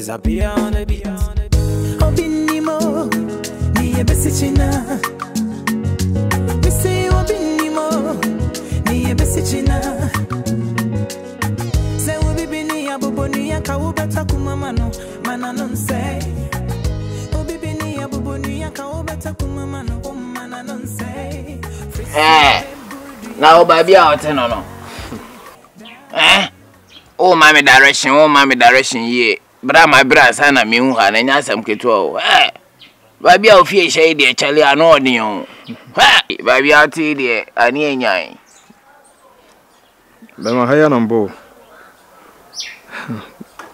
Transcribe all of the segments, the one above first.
Zapia on the beat. Obinimo, ni ebesichina. We say obinimo, ni ebesichina. Say we be ni abuboni ya kaubeta kumamano, mananon say. Obi be ni abuboni ya kaubeta kumamano, mananon say. Now baby out no. Oh mommy direction ye. Bra my brasa na me hu ha na nya sam keto. Baby out fie shey de chale ano ni o. Baby out de ani enyan. Be ma haya nambo.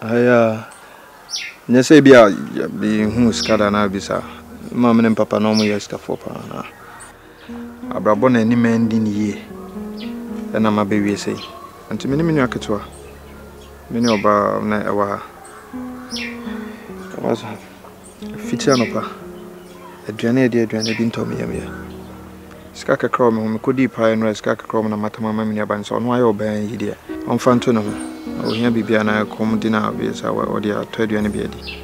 Haya nya se bia bi hu skada na bisa. Ma me papa no mo yeska for pa na. Abrabo na NIM ndi ni ye. Na ma be wi sei. Anti me ni me aketwa. Me ni oba na ewa. Kawaza. Fitia no pa. Aduane bi ntomi yam ya. Ska kakra me kodi pa no ska kakra na matama ma me aba nso no ayo ban yi dia. Onfa nto no. O hia bibia na kom di na be sa wa odi ato aduane bi adi.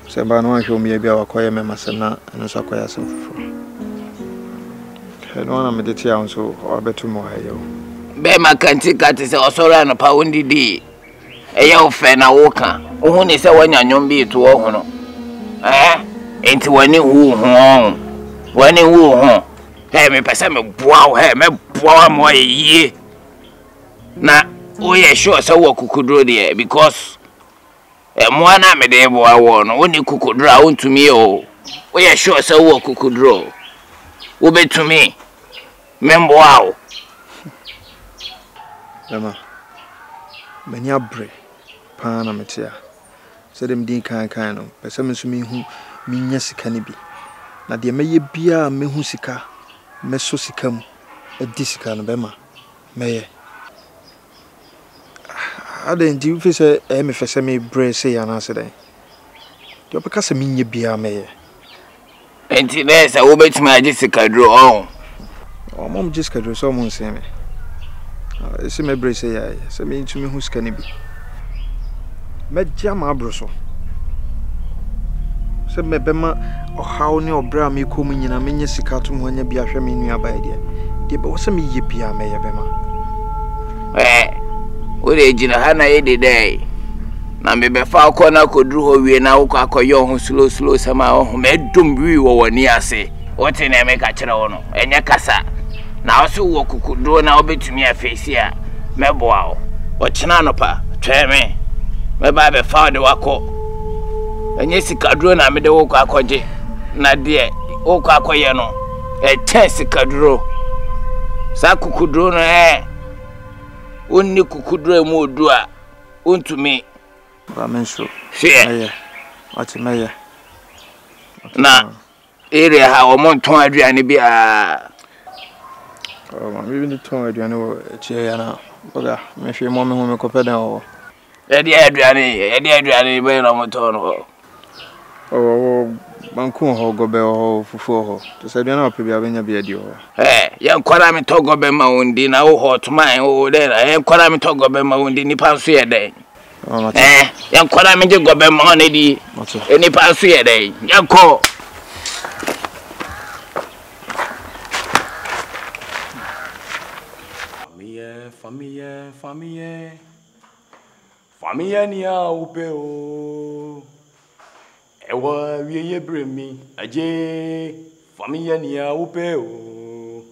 Se ba no ahwe omi bia wakoye me masana nso akoya asem fofo. No na me de tia nso obetu mo hayo. Be makanti kati se osoro no pa wondidi. Eye ofe na woka. Ohu ni se wanya nyom bi to ho no. Enti wani hu ho. Wani hu ho. Me pese me boa he me boa mo ye. Na oye sure se wo kukudro de because mo na me de boa wo no oni kukudro a wontumi o. Oye sure se wo kukudro. Wo betumi. Membo wow. Mama. Many abre. Pana metia. Say them din kan no. Pese me so me hu me nya sika ni bi. Na de meye bia me hu sika. Me so sika mu. Edi sika no be ma. Meye. Aden di fi se me fese me bre say ya na se den. De opeka se me nya bia meye. Enti na se wo betumi agi sika dro on. O mom just kadro so mo nse me. Se me bre say ya. Se me ntumi hu sika ni bi. Me jama abroso. Se me bema ohaw ne obra me kom nyina me nya sika to mo nya bia hwe me nua ba de. De be wo se me ye bia me ye bema. O de jina ha na ye de dai. Na me be fa akona kodru ho wie na wo akoyo ho slow sama ho me dum wi wo woni ase. O te na me ka kire wo no. Enye kasa. Na wo so wo kukudro na obetumi afesi a meboa wo. O kina no pa. Twe me. Me ba be fa de wako. Enye sikadro na me de wo akoje. Na de wo akoye no. Sikadro. Sa kukudro no Onni kukudro mu odu a ontumi ba menso. Hwe. Ati meye. Na area ha o monton aduane bi a. Ma bi ni ton aduane wo chie ya na. Oga me hwe mo me hu me kopeda o. E de aduane be no monton ho. Banku ho gobe ho fufu ho. To se aduane o pe bia benya bia di ho. Ya nkwara me to gobe ma wondi na wo hot man wo de na nkwara me to gobe ma wondi ni pa so ye den. Ya nkwara me je gobe ma na di. Ni pa so ye den. Ya ko Famille ni a upe o. Ewa wiye bremi aje. Famille ni a upe o.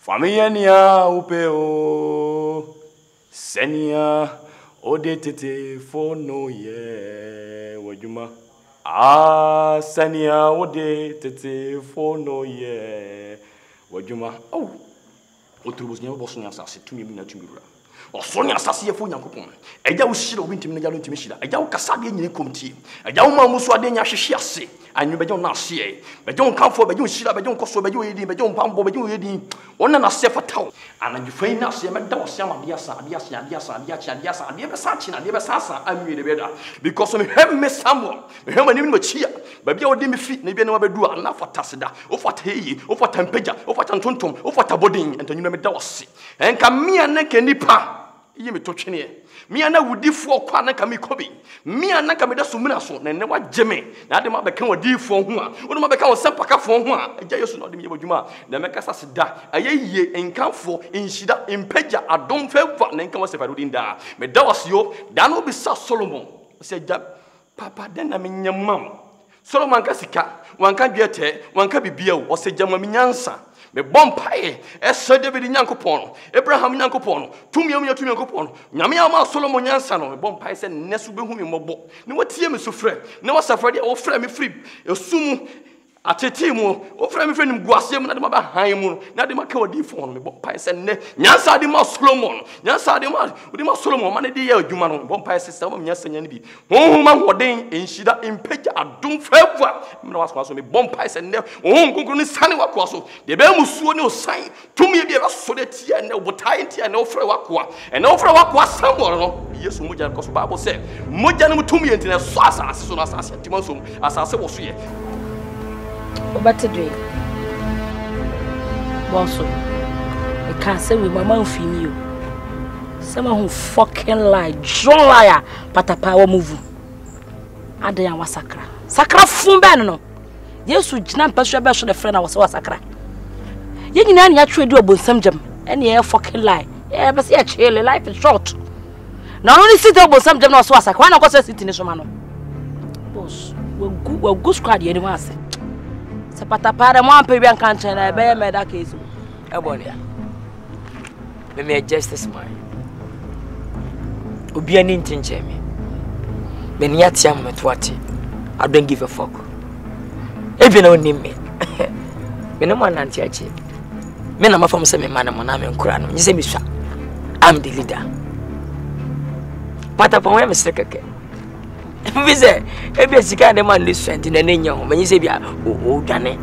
Famille ni a upe o. Senia ode tete fono ye wajuma. Senia ode tete fono ye wajuma. Oh. Otrubos nya boso nya sase tumi bi na tumi bra. Oso nya sase ye fo nyankopon. Eja wo hira obi ntimi na ja lo ntimi hira. Eja wo kasa de nyine komtie. Eja wo ma muso ade nya hwehwe ase. Anyu beje na ase e. Beje wo kanfo beje wo hira beje wo koso beje wo yedi beje wo pambo beje wo yedi. Wona na se fataw. Anaju fai na se me da wo se ama dia sa ade be sa chi na ade be sa sa anyu de be da. Because me hem me Samuel. Me hem ani me chia. Ba bia wo de me fi na bia na ba du na fata seda. O fata yi, o fata mpeja, o fata ntontom, o fata bodin entanyu me da wo se. Enka mia ne ke nipa Ye me to twene. Me ana wudi fo kwa na ka me kobi. Me ana ka me da so muna so na ne wa geme. Na de ma be kan wadi fo ho a. Wo ma be kan sempa ka fo ho a. Agya Yesu na de me yebadwuma. Na me kasa seda. Ayeye enkanfo enhida empagya adom favor na enkan wasefa do da. Me da wasyo da no bi sa Solomon. Se ja papa den na me nyamam. Solomon ka sika, wanka biete, wanka bibia wo se jama me nyansa. Me bompae ese David nyankopon Abraham nyankopon tumi nyankopon nyame ama Solomon nyansa no me bompae se nesu behu me mobo ne watie me so frɛ ne wasafra de wo frɛ me free esum atete mu wo frɛ me frɛ nim guase mu na de ma ba han mu na de ma ka wadi fo no me bompae se ne nyansa de ma Solomon nyansa de ma Solomon ma ne de ye adwuma no me bompae se sa ma nyansa nya ne bi honhoma hoden enhida empagya adom favor me na waso me bompae se ne honhom ne sane wakoaso de be musuo ne osan tumi bi e ba so de tie ne obotai tie ne wo frɛ wakoa e ne wo frɛ wakoa sambo no Yesu moja ko so Bible say moja ne mutumi enti ne so asase so na asase timanso asase wo so ye Obatedwe Bonso I can't say we mama ufimi you Sama who fucking lie John liar patapa wa move Ade ya wasakra Sakra fumbe no Yesu jina mpasua be so the friend na was wasakra Ye nyina na atwe di obonsam jam ene ye fucking lie e be se ya chele life is short Na only sit obonsam jam na so wasakra na ko se sit ni so ma no Boss we go squad ye ni wa ase Se patapare mo ampe bi anka nchen na be ye me da case ebonia me justice man obi ani ntinche me ni atia mo twati I don't give a fuck even on NIM me no man anti achi me na mafam se me man mo na me nkura no nyi se me swa I'm the leader patapa we me sekeke Bize ebi sika de man listen na nenya ho manyi se bia o dwane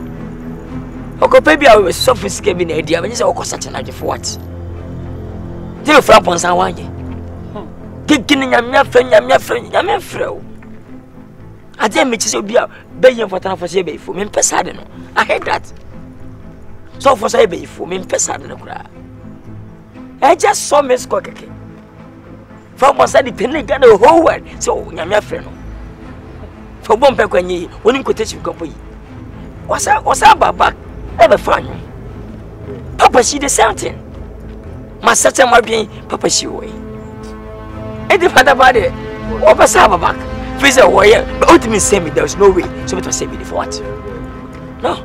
okopa bia we sophisticated bi na edia manyi se okosa chana je for what dey fra ponsan wanye gigini nyamia fra o ade me chi se bia be yen fotana fo se be ifo me mpesa de no I hate that so for say be ifo me mpesa de no kura I just saw me score keke from one side the the whole world so nyamia fra no for bomb pe kwanyi woni quotation kampo yi wasa baba ebe fanyo papa she the same thing my certain my being papa she way e the father body opa sa baba please warrior but ultimately say me there is no way so better say me for what no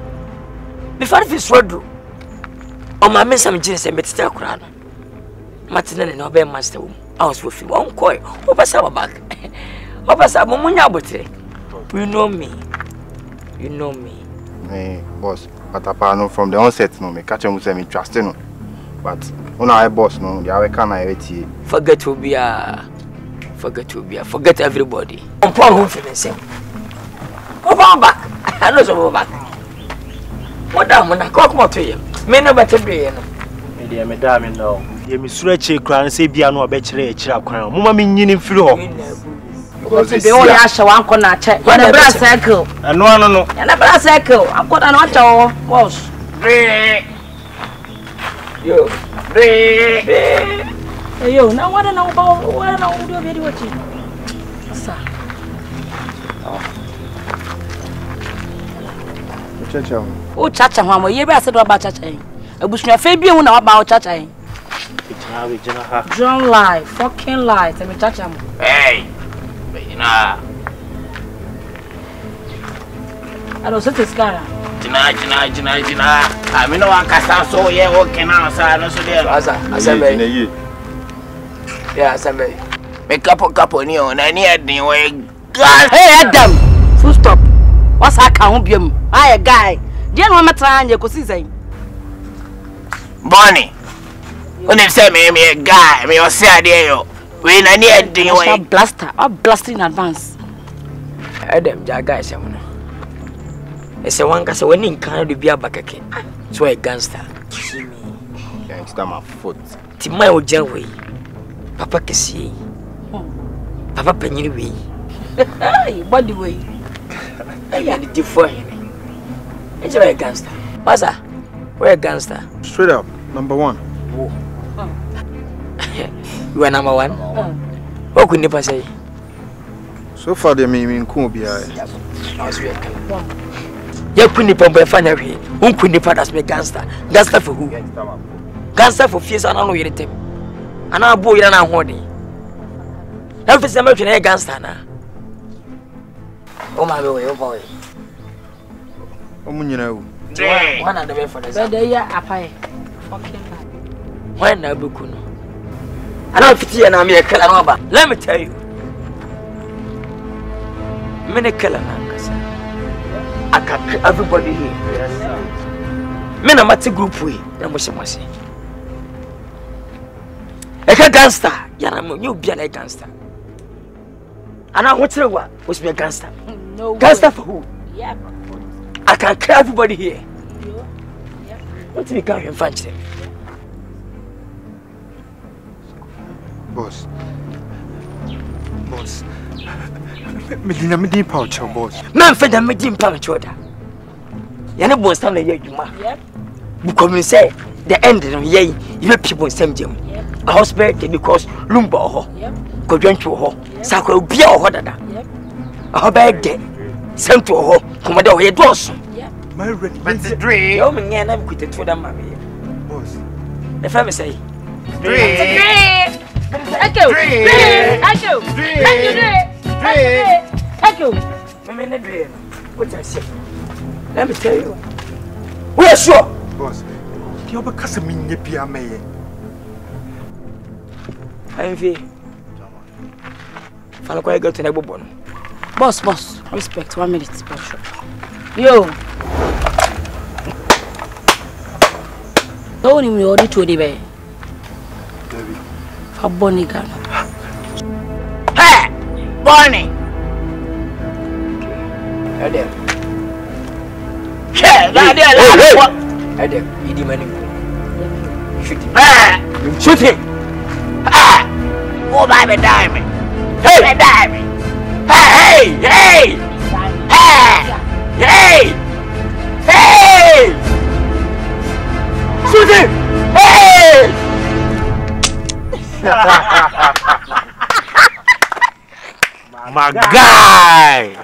before this road o ma me sam jin say me tita kura no matina ne no be master I was with him on coy opa sa baba opa sa mo munya botre. You know me. Hey, boss. But apart from the onset, no, me catch him say me trust no. But when I boss no, the can I wait. Forget everybody. I'm poor who feel same. Go back. I know so back. What damn when I come to you. Me no better be no. Me dey me da me no. Ye me sure che kran say bia no obekire ekira kran. Mama me nyini mfiri ho. Because they only ask one corner check. When the brass circle. No. And the brass circle. I'm going to watch our boss. Yo. Yo, now what I know about what I know do video watching. Sir. Chacha. Oh, chacha, mama. You better say about chacha. I wish you a fabian when about chacha. John lie, fucking lie. Tell me chacha. Hey. Nah. I don't set this car. Jina. I mean, no one can so yeah, okay now, sir. No, so there. Assembly. Yeah, assembly. Make up on you, and I need the way. God, hey, Adam. Full stop. What's that? Can't be him. I a guy. Do you know what I'm trying to say? Bonnie. When they say me a guy, me or say there. We na need the way. Blaster. I'll blast in advance. Adam, guys, it's a one case when in Canada be a backake. So a gangster. Gangster my foot. Timmy o Janway. Papa Cassie. Papa Penny way. Body way. I had it different. It's a gangster. What's that? We're a gangster. Straight up, number one. You are number one. What could never say? So far, they mean cool be I. You couldn't pump finally. Who couldn't pass me gangster? Gangster for who? Gangster for fears and I know them. And our boy and our honey. Every summer can a gangster now. Oh my boy, oh boy. Oh, you know. One of the way for the day. When I book, I don't fit and I'm a killer. Let me tell you. Many killer. I can kill everybody here. Yes, sir. Men are not a group way. I'm wishing I say. A gangster. You'll be a gangster. And I want to know what was be a gangster. No gangster for who? Yeah. I can kill everybody here. What do you become in fancy? Boss. Medina medi pouch boss. Man fed them medi pouch order. Yana boss stand here you ma. Yep. Because me say the end of ye you people same jam. A hospital because lumba ho. Yep. Ko dwanto ho. Sakwa obi a ho dada. Yep. A ho bag de. Same to ho. Come there we do so. Yep. My red. But the dream. You me na am kwete to them mama. Boss. The family say. Dream. Thank you. Thank you. Thank you. What I say? Let me tell you. We are sure. Boss. You have a cousin in Pia May. I'm here. Follow quite go to the Bobon. Boss, respect 1 minute. Yo. Don't even order to the bay. For Bonnie gun. Hey! Bonnie! Adam. Hey, Adam, you demanding. Shoot him. Shoot him! Ah! Oh, baby, diamond! Hey, diamond! Hey! Shoot him! Hey! My guy!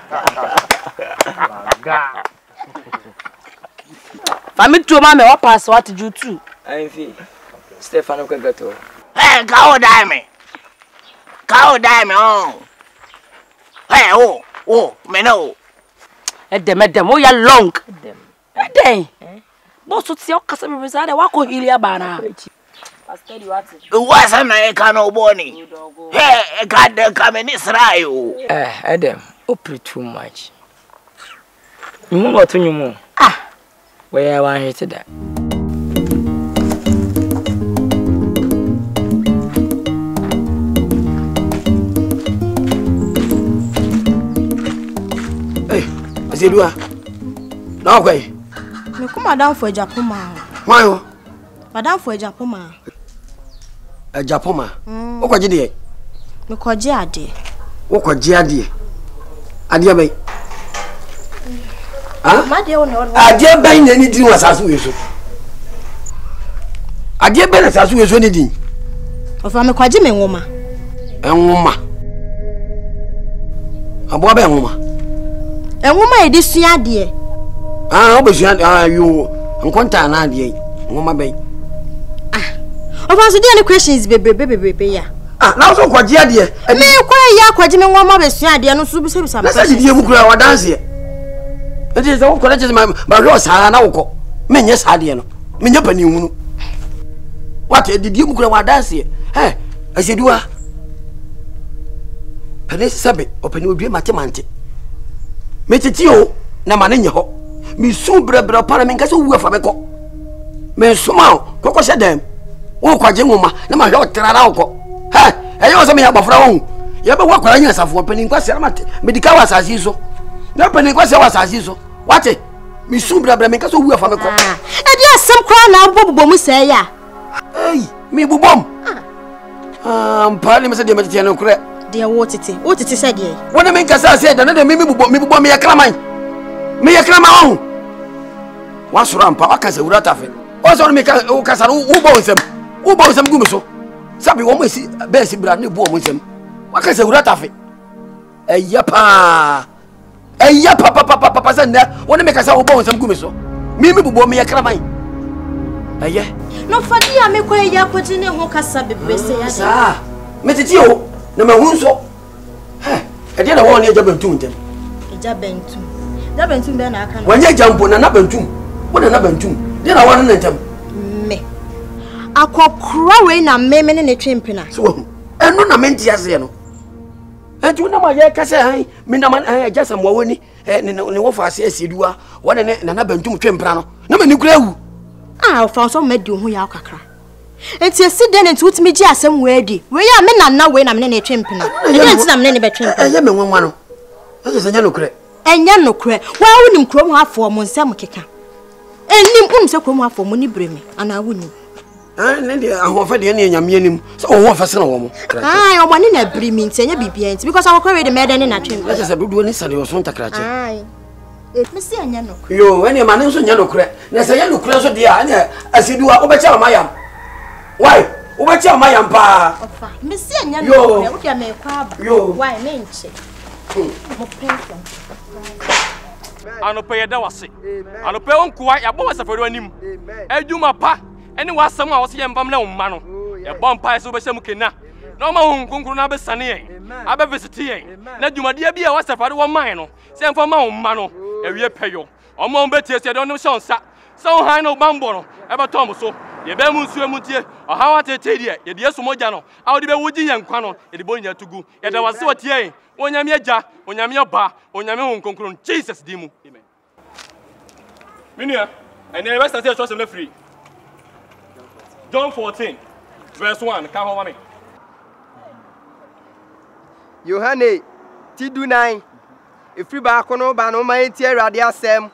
Family to mama, what pass what did you do? I'm here. Stefano Kagato. Hey, cow diamond! Cow diamond! Oh! Hey, oh, me know! At them, oh, you're long. At them. Boss, what's your customer? I walk on Ilia Bana. What's an Akan Bonnie? Hey, I got the coming Israel. Adam, open too much. You move to you. Ah, where I want to that. Hey, is it you? No way. Me come madam for Japoma. Why? Madam for Japoma. A Japoma. What could you do? Me kwaje ade. What could you do? Adia bay. Ah? Adia bay anything was as we so. Adia bay as we so anything. Of me kwaje me nwoma. Nwoma. Abo ba nwoma. Nwoma e di sua ade. Ah, obesua you nkonta na ade. Nwoma bay. Of us the questions bebe ya. Ah, now so kwaje ade. Me kwa ya kwaje me nwoma besua ade no so bisa bisa. Na say die mu kura wa dance e. E dey say wo college my ro sara na wo me nye sa ade no. Me nye pani hunu. What e die mu kura wa dance e. Eh, asedua. Pane sabe, opani odue mate. Me titi o na ma na nye ho. Me su brebra para me nka so wu afa me ko. Me suma o, kokko se dem. Wo kwaje nwoma na ma hwe otra na wo. Ha, eyo so me ya gbafra wo. Ye be wo kwara nya safo pani nka se mate. Medical wasasi so. Na pani nka se wasasi so. What? Me su brebra me nka so wu afa me ko. E di asem kwa na bobo mu se ya. Hey, me bubom. Mpali me se de mate no kure. De wo tete se de. Wona me nka se da na de me bubom me ya kraman. Me ya kraman wo. Wasura mpa aka se wura tafe. O so me ka o kasa wo bo nsem. Wo bo nsem gu me so. Sabi woman si BESI brand ne bo omusem. Waka se wura tafe. Eya pa na wona me kasa wo bo onsem gumi so. Mi bubo me yakraman. Eye. No fadi a me kwa ya kwoti ne ho kasa bebe se ya. Sa. Me titi o na me hu so. E dia na won ne jabantum ntem. Jabantum. Jabantum be na aka no. Wanya jampo na nabantum. Wona nabantum. Dia na won ne ntem. Me. Akokura we na me ne twempena. So enu na me ntiase no. Eju na ma ye kasa han me na man ajasa mo woni ne wo fa ase asieduwa wona ne na nabantum twempena no. Na me ni kura wu. Ah, fa so medi ho ya kakra. Enti esi den enti utimi gi asem we adi. We ya me na na we na me ne twempena. Enti na me ne be twempena. Eye me nwanwa no. Ese senya no kure. Enya no kure. Wa wonim krom afo mo nsem keka. Enim se krom afo mo ni breme ana wonim. Ne de ahofa de ne nyame anim. So wo fa se na wo mo. Ah, o mani na brimi enti enya bibia enti because I we de me de ne na twempena. Ese se dodo ni sare oso ntakrache. Ai. Me se enya no kure. Yo, ene ma ne so nya no kure. Na se nya no kure so de a ne asiduwa obecha mayam. Why? Obecha mayam pa. Ofa. Me se enya no kure. Wo dia me kwa aba. Why me nche. Mo pension. Anope yeda wase. Anope onkuwa ya bo wasafari anim. Adwuma pa ene wasam a wose yembam na umma no. Ya bom pa so be hyem kena. Na ma hu nkunkuru na be sane yen. Abe visit yen. Na dwumade bia wasafari wo man no. Se mfa ma umma no. Ewie peyo. Omo betie se de no shonsa. So han no bambo no. Ebe tom so. Ye be mu nsuo mu tie. Ohawa tete die. Ye de somoja no. Awde be wuji yen kwa no. Ye de bonya tugu. Ye da wase wotie yen. Onyame agya, onyame oba, onyame hu nkonkron Jesus dimu. Amen. Minia, and the rest of the church is free. John 14, verse 1. Can hold me. Yohane, Tidu 9. If you back on Obano, my tear radia sem.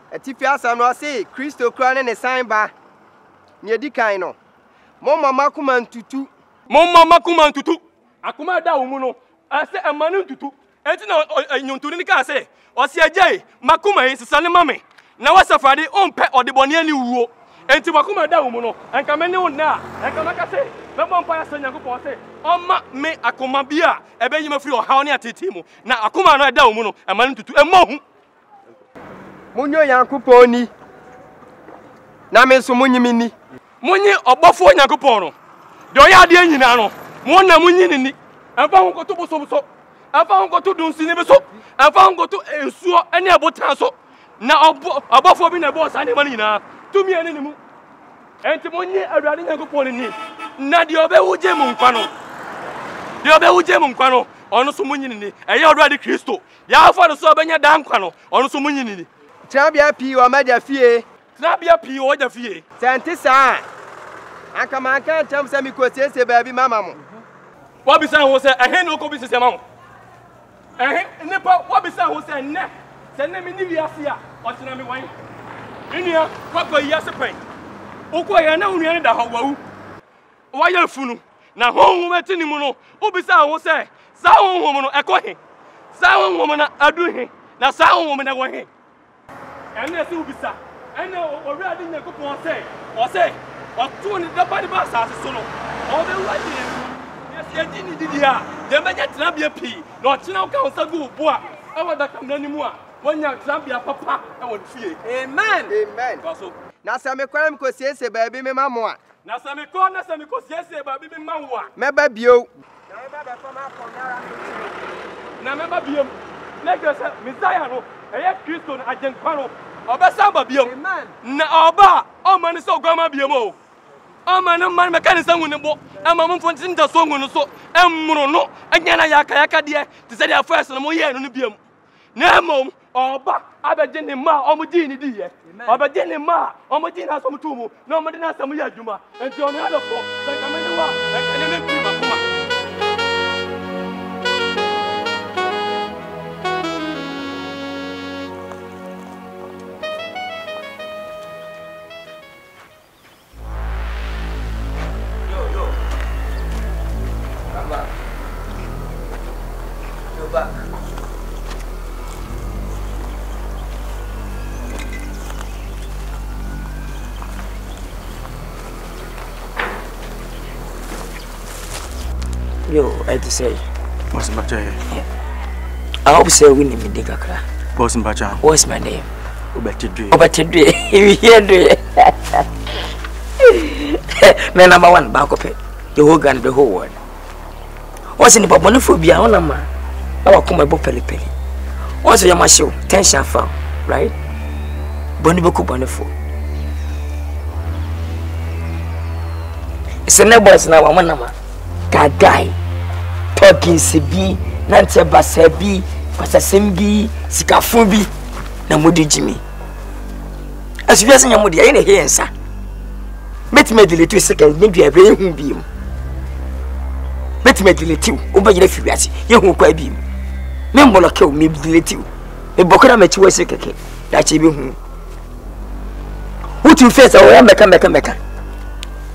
A tifia son was say, Christo crown and a sign bar near Dicano. Mama Makuman tutu. Mama Makuman tutu. Akuma da umuno ase amanu tutu enti na nyonturi nika ase osi ajai makuma yi sisane mame na wasafade ompe odebone ani wuo enti makuma da umuno anka meni wona anka makase me bompa ya sanya kupo se oma me akuma bia ebe yima free ohaw ne atete mu na akuma no da umuno amanu tutu emohu munyo yankopon ni na me so munyimi ni munyi obofo yankopon no de oya de nyina no Mona munyini ni afa ho koto boso afa ho koto dunsi ni beso afa ho koto ensuo ene abotan so na abofo bi na boss ane mani na tumi ene ni mu enti monye awurade nyankopon ni na de obewuje mu nkwa no ono so munyini ni eye awurade Kristo ya afa so obenya dan nkwa no ono so munyini ni trabia pi o madia fie senti sa aka man kan cham se mi ko sese baabi mama mo wabisa ho se ehe no ko bi sese ma ho ehe nipa wabisa ho se ne se ne mi ni wiase a o tena mi wan enia kwakwa yi ase pen ukwo ya na onua ne da ho wawu wa ya funu na honhom atini mu no wabisa ho se sa honhom no ekohe sa honhom na aduhe na sa honhom na wohe ene se wabisa ene owurade nyakopon o se Otu ni daba di ba sa so no. O be wadi. Yes, ye ni didi a. Ye be nya tena bia pi. Na o tena o ka onsa gu bo a. E wada kam na ni mu a. Wonya tena bia papa e wo fie. Amen. Baso. Na sa me kwara me ko siese baabi me mamo a. Na sa me ko siese baabi me mawo a. Me ba bio. Na me ba be fa ma ko nyara me. Na me ba bio. Na ke se Messiah no. Eye Kristo na agenkwa no. Obesa ba bio. Amen. Na oba o mani so gwama bio mo. Ama na man mekanisa ngune bo ama mo fonti nda so ngunu so emro no anya na yaka de ti se dia first no mo ye no biam na mom oba abeje ne ma o mo di ni di ye obeje ne ma o mo di na so mo tu mu na mo di na sam ye adwuma enti ono ya dofo se ka me ne wa e ne me pri makoma back. Yo, I to say. Boss Mbacha. I hope so we need me dig a crack. Boss Mbacha. What's my name? Obetidre. Obetidre. You hear it? Man, number one, back up it. The whole gun, the whole world. What's in the Bobonophobia on a man? I will come about Pelly. What's your show? 10 found, right? Boniboku Bonifo. It's a neighbor's now, one number. God die. Talking Sibi, Nante Basabi, Pasasimbi, Sikafubi, Namudi Jimmy. As you are saying, Yamudi, I ain't here, sir. Met me delete 2 seconds, maybe a very beam. Met me delete you, over your furiosity, you won't quite beam. Membola kill me delete you. A bokara met you a second, that you be. What you face, I will make.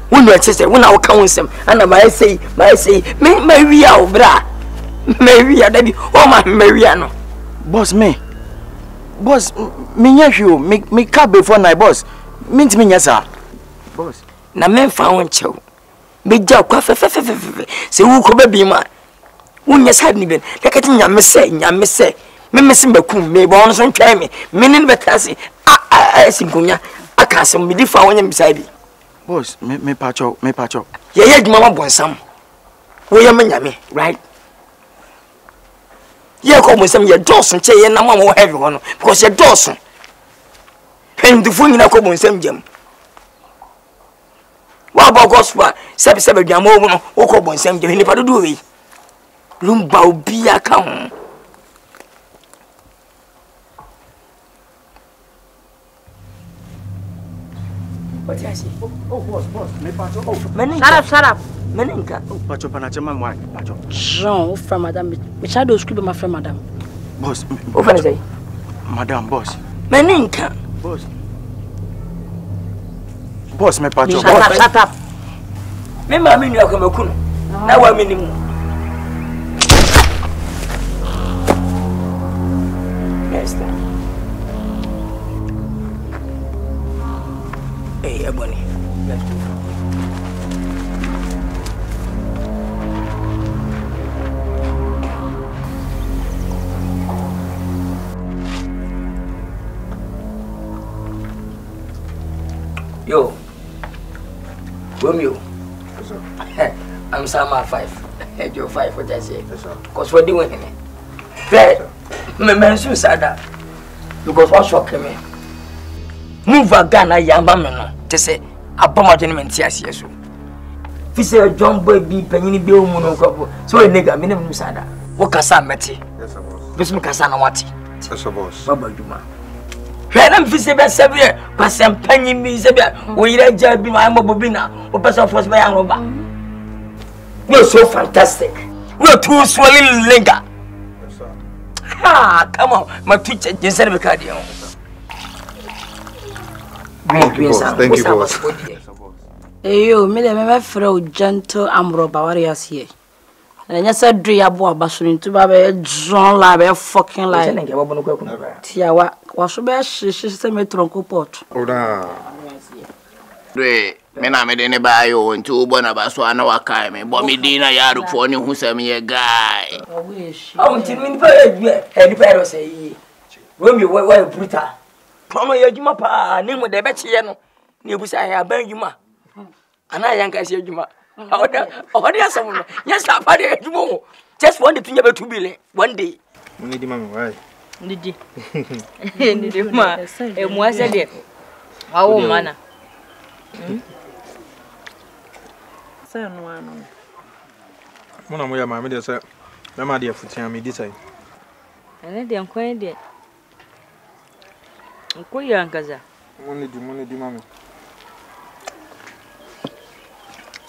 When you sister, when I will count them, and I might say, Maria, bra, Maria, Debbie, oh my Mariano. Boss, me, you, me cab before my boss. Means me, yes, sir. Boss, na men found you. Me jack, say, who could be my when yes, had me been, like a thing, I say, me missing Bakum, me bonus and try me, meaning Betasi, I think, I can't some be found him beside me. Boss, me patch up. Yeah, Mama Bonsam. We are Miami, right? Yeah, come with some your Dawson, say, and I'm more heavy one because you're Dawson. And the phone in a common same gem. What about gospel? 7 Jamon or common same gem in the Padui? Lumbao be a count. What I say? Oh, boss, me patch up. Shut up. Meninka. Oh, patch up and I tell my wife, patch up. Jean, from madame. Me shadow script my friend madame. Boss, what can I say? Madame, boss. Meninka. Boss, me patch up. Shut up. Me mama ni akoma kuno. Na wa minimu. Next time. Hey, Ebony. Let's go. Yo, Romeo. Yes, sir. I'm Sama 5. You're 5, what I say. Yes, sir. Because what do you want? Me mention sada. Because what's shocking me? Move a gun, I am a to say, a bomb tenement, yes. If you say John Boy be penny bill mono, so a nigga, minimum sada. What can Sam Matty? Yes, sir, boss. Bismuth Casana Wati. Yes, sir, boss. Baba Juma. When I'm visible, Sabia, but some penny me, Sabia, we let Jabby, my Mobina, or person was by Aroba. You're so fantastic. We're too swollen linger. Yes, sir. Ah, come on, my teacher, you said a cardio. Thank you, boss. Hey, you, me never throw gentle amroba warriors here. And I said, do you have a bashing to Baby John Labby fucking like Tia, was so bad she sent me trunco pot. Oh, da. Men I made any buy you and 2 Bonabasso and our Akan, but me dinner yard for you who sent me a guy. I want to mean and the say, Romeo, why brutal? Come here, Juma, name with the Betchiano. You was I have been Juma. And I yank as your Juma. Oh, there's someone. Yes, I party more. Just wanted to never to be one day. Need him, right? Did you? Need him, ma. And was it? Oh, manna. Son, one. One of my mamma, sir. My dear, for me this time. And I didn't quite it. Queer, Uncle. Only do money, mamma.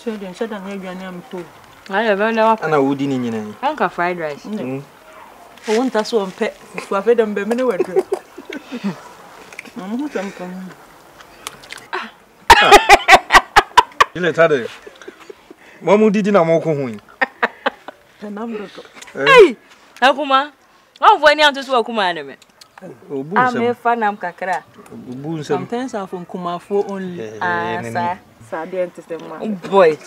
Children, shut down your name too. I have no and I would in any. Uncle fried rice. I want us one pet to have them be many words. You let her. Mamma did not more coin. Hey, Akuma. Oh, when you just walk, man. I'm a fan of Kakra. Sometimes I'm from Kumawood only. Ah, sir. Boy.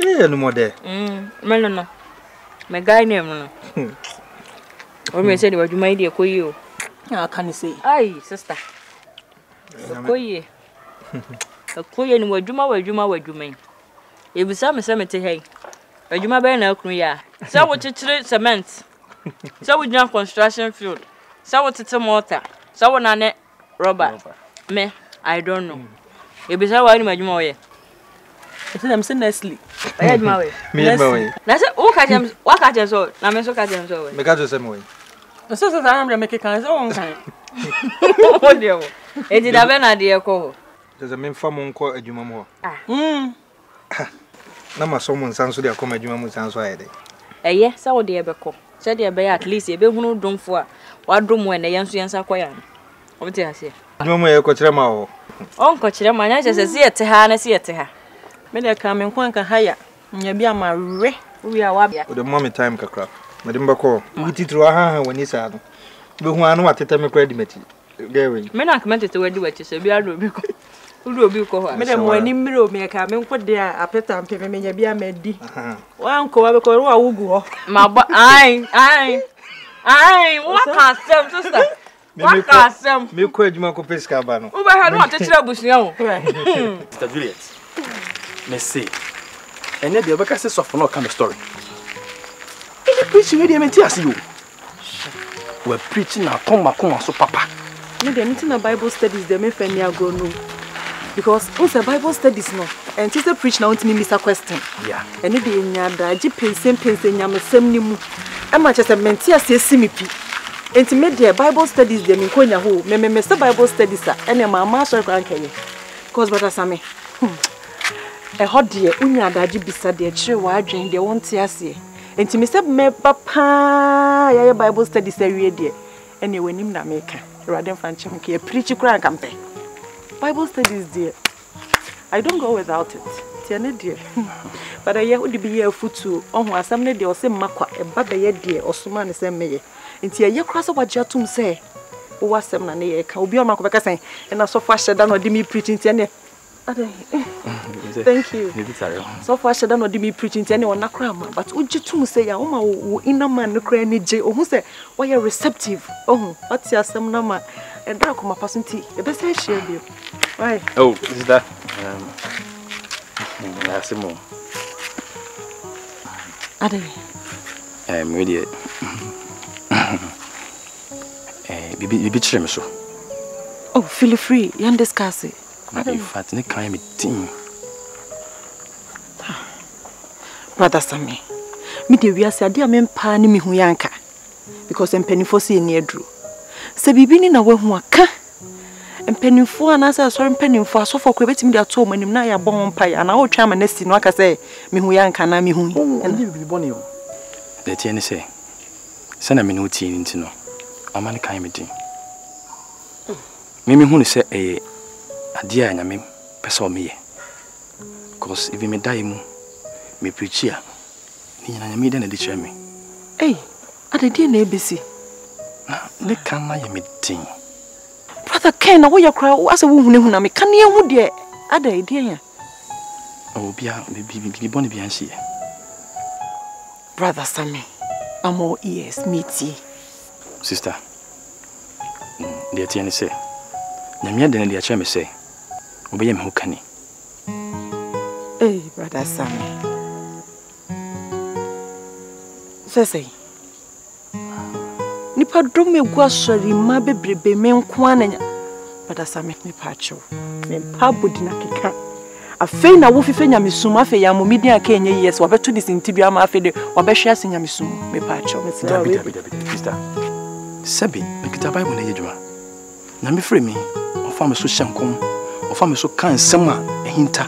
Eh, no more there. No. My guy name no. Or me say the word you my dear koyo. Ah, can you say? Aye, sister. Koye. Koye ni wadwuma. E bisa me say me te hey. Wadwuma be na akunu ya. Say wo chichire cement. Say wo gyina construction field. Say wo tete mortar. Say wo na ne rubber. Me, I don't know. E bisa wa ni madwuma wo ye. I said I'm saying Nestle. I had my way. Na say o ka jem so, na me so ka jem so we. Me ka jo say me. So I'm make can so on kan. Oh dear. E di da be na de ko. There's a men fa mo nko adwuma mo. Na ma so mo nsan so de akoma adwuma mo nsan so ayede. Eye, sa wo de be ko. Se de be at least e be hunu domfo a wadom we na yenso yensa koya. Obete ase. Adwuma mo ye ko kire ma wo. On ko kire ma nya se ete ha na se ete ha. Me de ka me nkwan ka haya. Nya bia ma we. Wi a wa bia. O de mommy time kakra. Me de mbako. Wititru aha wani sa no. Be hu anu ateta me kwa di mati. Gewe. Me na kmente te wadi wachi se bia do bi ko. Udo bi ko ha. Me de mo ani miro me ka me nko de a apeta mpe me nya bia ma di. Wa nko wa be ko wa wugu ho. Ma ba ai. What can sem sister? What can sem? Me ko adwuma ko peska ba no. Wo ba ha no atechira busuya wo. Sister Juliet. Merci. And then the other case of no kind of story. Preaching with them and you. We're preaching now. Come so papa. No, they're meeting a Bible studies. They may find me go no. Because once a Bible studies no, and teacher preach now to me miss a question. Yeah. And if they nyada, jipe same nyame sem nimu. I'm just a mentia say simipi. And to make their Bible studies them in Konya ho. Me say Bible studies sir. And my master can carry. Because brother Sammy. A hot dear, unyada jibisa dear tree wa drink they won't see us here. And to me say me papa ya Bible studies every day. Anyway, nim na make. Rather than chimke preach crank campaign. Bible studies dear. I don't go without it. Tiane dear. But I would be here for two. On who assembly de or say makwa e baba ye dear or suman say me. Inti ye cross what jatum say. O wasem na ne ka obi o makwa beka say na so fa sheda no de me preaching tiane. Thank you. So far, she don't me preaching to anyone. But ujitum say, "Oh my, inner man, no cry ni J. Oh, who say why you receptive? Oh, what's your some number? And that come a person tea. The best I share you. Why? Oh, is that? That's more. I'm ready. Bibi chim so. Oh, feel free. You discuss it. In fact, ne kind of team. Brother Sammy, me de we ase ade am pa ni me hu yanka because empanifo se ni adru. Se bibi ni na we hu aka. Empanifo anasa so empanifo asofo kro betimi de ato manim na ya bon pa ya na o twa manasi no aka se me hu yanka na me hu. Ndi bibi boni o. De tie ni se. Se na me no tie ni ntino. Amane kan me din. Me hu ni se ade a nyame pese o meye. Because if me die mu me preach here. Ni nyina nyame den na de kire me. Ade die na BESI. Na ne kan na ye me din. Brother Ken, wo ya kra ase wo hunu na me kan ye hu de ade die ya. Oh bia bibi boni bia nsie. Brother Sammy, I'm all ears, meaty. Sister. De tie ni se. Nyame den na de kire me se. Obeye me ho kani. Brother Sammy. Say. Nipa drum me gwa sori ma bebrebe me nko ananya. Brother Sammy me pacho. Me pa bodina keka. Afei na wo fife nyamesum afei ya momidi aka enye yes wabeto disintibia ma afei de wabehwe ase nyamesum me pacho me sister. Sabi nkita Bible na yedwuma. Na me frɛ me ofa me so hyankom. Ofa me so kan sema ehinta.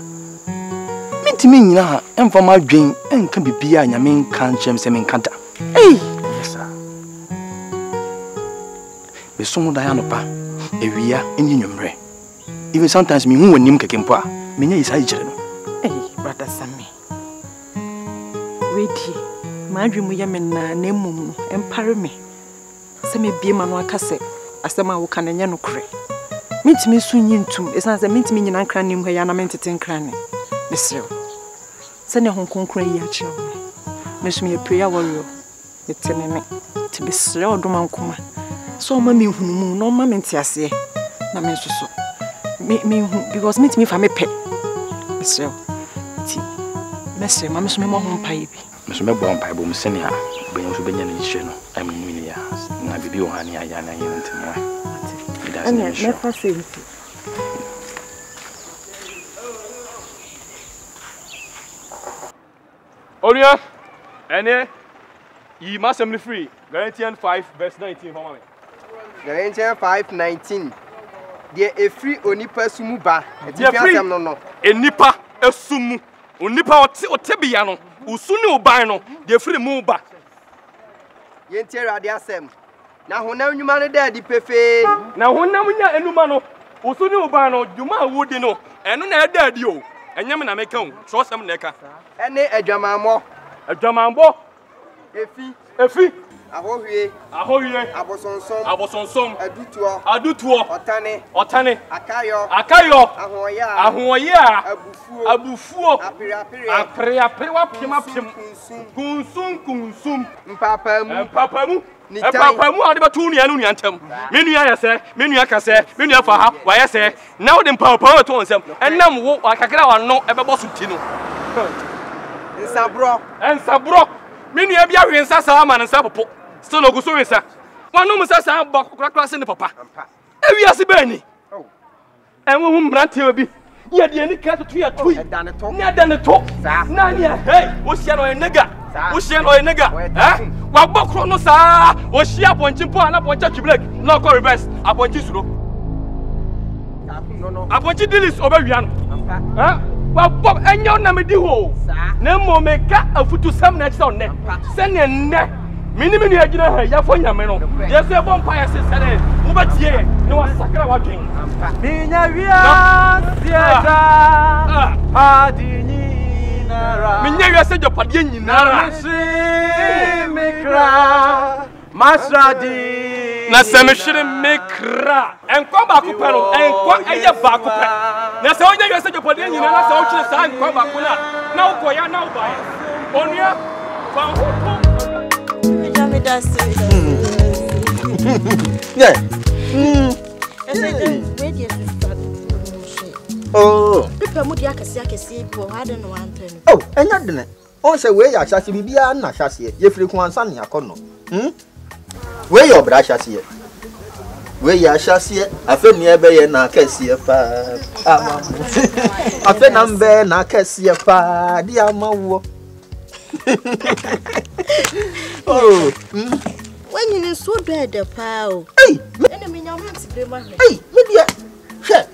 Mentimi nyina emfa ma dwen enka bibia nyame kan chem se men kanta. Yes sir. Be so da ya no pa ewia enyi nwumre. Even sometimes me hu wanim kekempo a menya isa igire no. Brother Sammy. Wait. Ma dwemu ye me na emum no empare me. Se me bie ma no aka se asema wo kan enye no kre. Mentimi so nyi ntum esan se mentimi nyina nkran nim ha ya na mentete nkran ne. Mesrew. Send your home concrete yacho. Miss me a prayer warrior. It's a me to be slow, Doman Kuma. So, mammy, who no mammy, Tiasia. Na me so. Me, because meet me if I'm a pet. So, Messi, Mamma, my home pipe. Miss Melbourne Pipe, Senior, when you should be in the channel. I'm in Minia, and I be on Yana and never say. Oria, and ye must be free. Galatians 5, verse 19. Galatians 5:19. There a free onipa sumuba. No. A nipa a sumu. Onipa o tebiano. Usuni obano. The free muba. Yente radia sem. Na honam nyuma no da di pefe. Na honam nya enuma no. Usuni obano juma wudi no. Eno na da di o. Enyam na meka o. So sem na eka. Ene adwamambo. Adwamambo. Efi. Ahohwie. Abosonsom. Adutuo. Otane. Akayo. Ahoya. Abufuo. Apre wa pima. Kunsum. Mpapamu. Mpapamu ade batu nua no nuantem. Me nua ya se, me nua ka se, me nua fa ha, wa ya se. Na wo de mpapamu to onsem. Enam wo akakra wa no ebebo so ti no. Nsabro. Me nua bia hwe nsa sa ama nsa popo. Still no go so nsa. Wanu musa sa ba kokra se ne papa. Ewi ase ba ni. Enwo hu mbrante obi. Ye de ni ka to ya tui. Na da ne to. Na ni hey, wo sia no enega. Eh? Wa bokro no sa. Wo sia ponchimpo ana poncha twiblek. No go reverse. Aponchi suro. Aponchi dilis obawia no. Eh? Wa bok enyo na me di ho. Na mo meka afutu sam na tse onne. Se ne nne. Minimum ya gina ha ya fo nyame no. Je se bon pa ya se sere. Wo batie ne wa sakra wa dwen. Minya wia sieta. Adini nara. Minya wia se jopade nyinara. Mikra. Masradi. Na se me hwere mikra. Enko ba ko pe no. Enko eye ba ko pe. Na se onya wia se jopade nyinara se o hwere sa enko ba ko na wo koya na wo ba ya. Onua fa ho. Yeah. Oh. Oh, and not dinner. Also, where I shall be a Nashasi, Jeffrey Kwansan Yakono. Where your brush has here? Where you shall see it, I feel near Bay and I can see a pa. I feel I'm there and I can see a pa, dear Mawo. Oh, when you so bad, the pal. Hey, media. Share.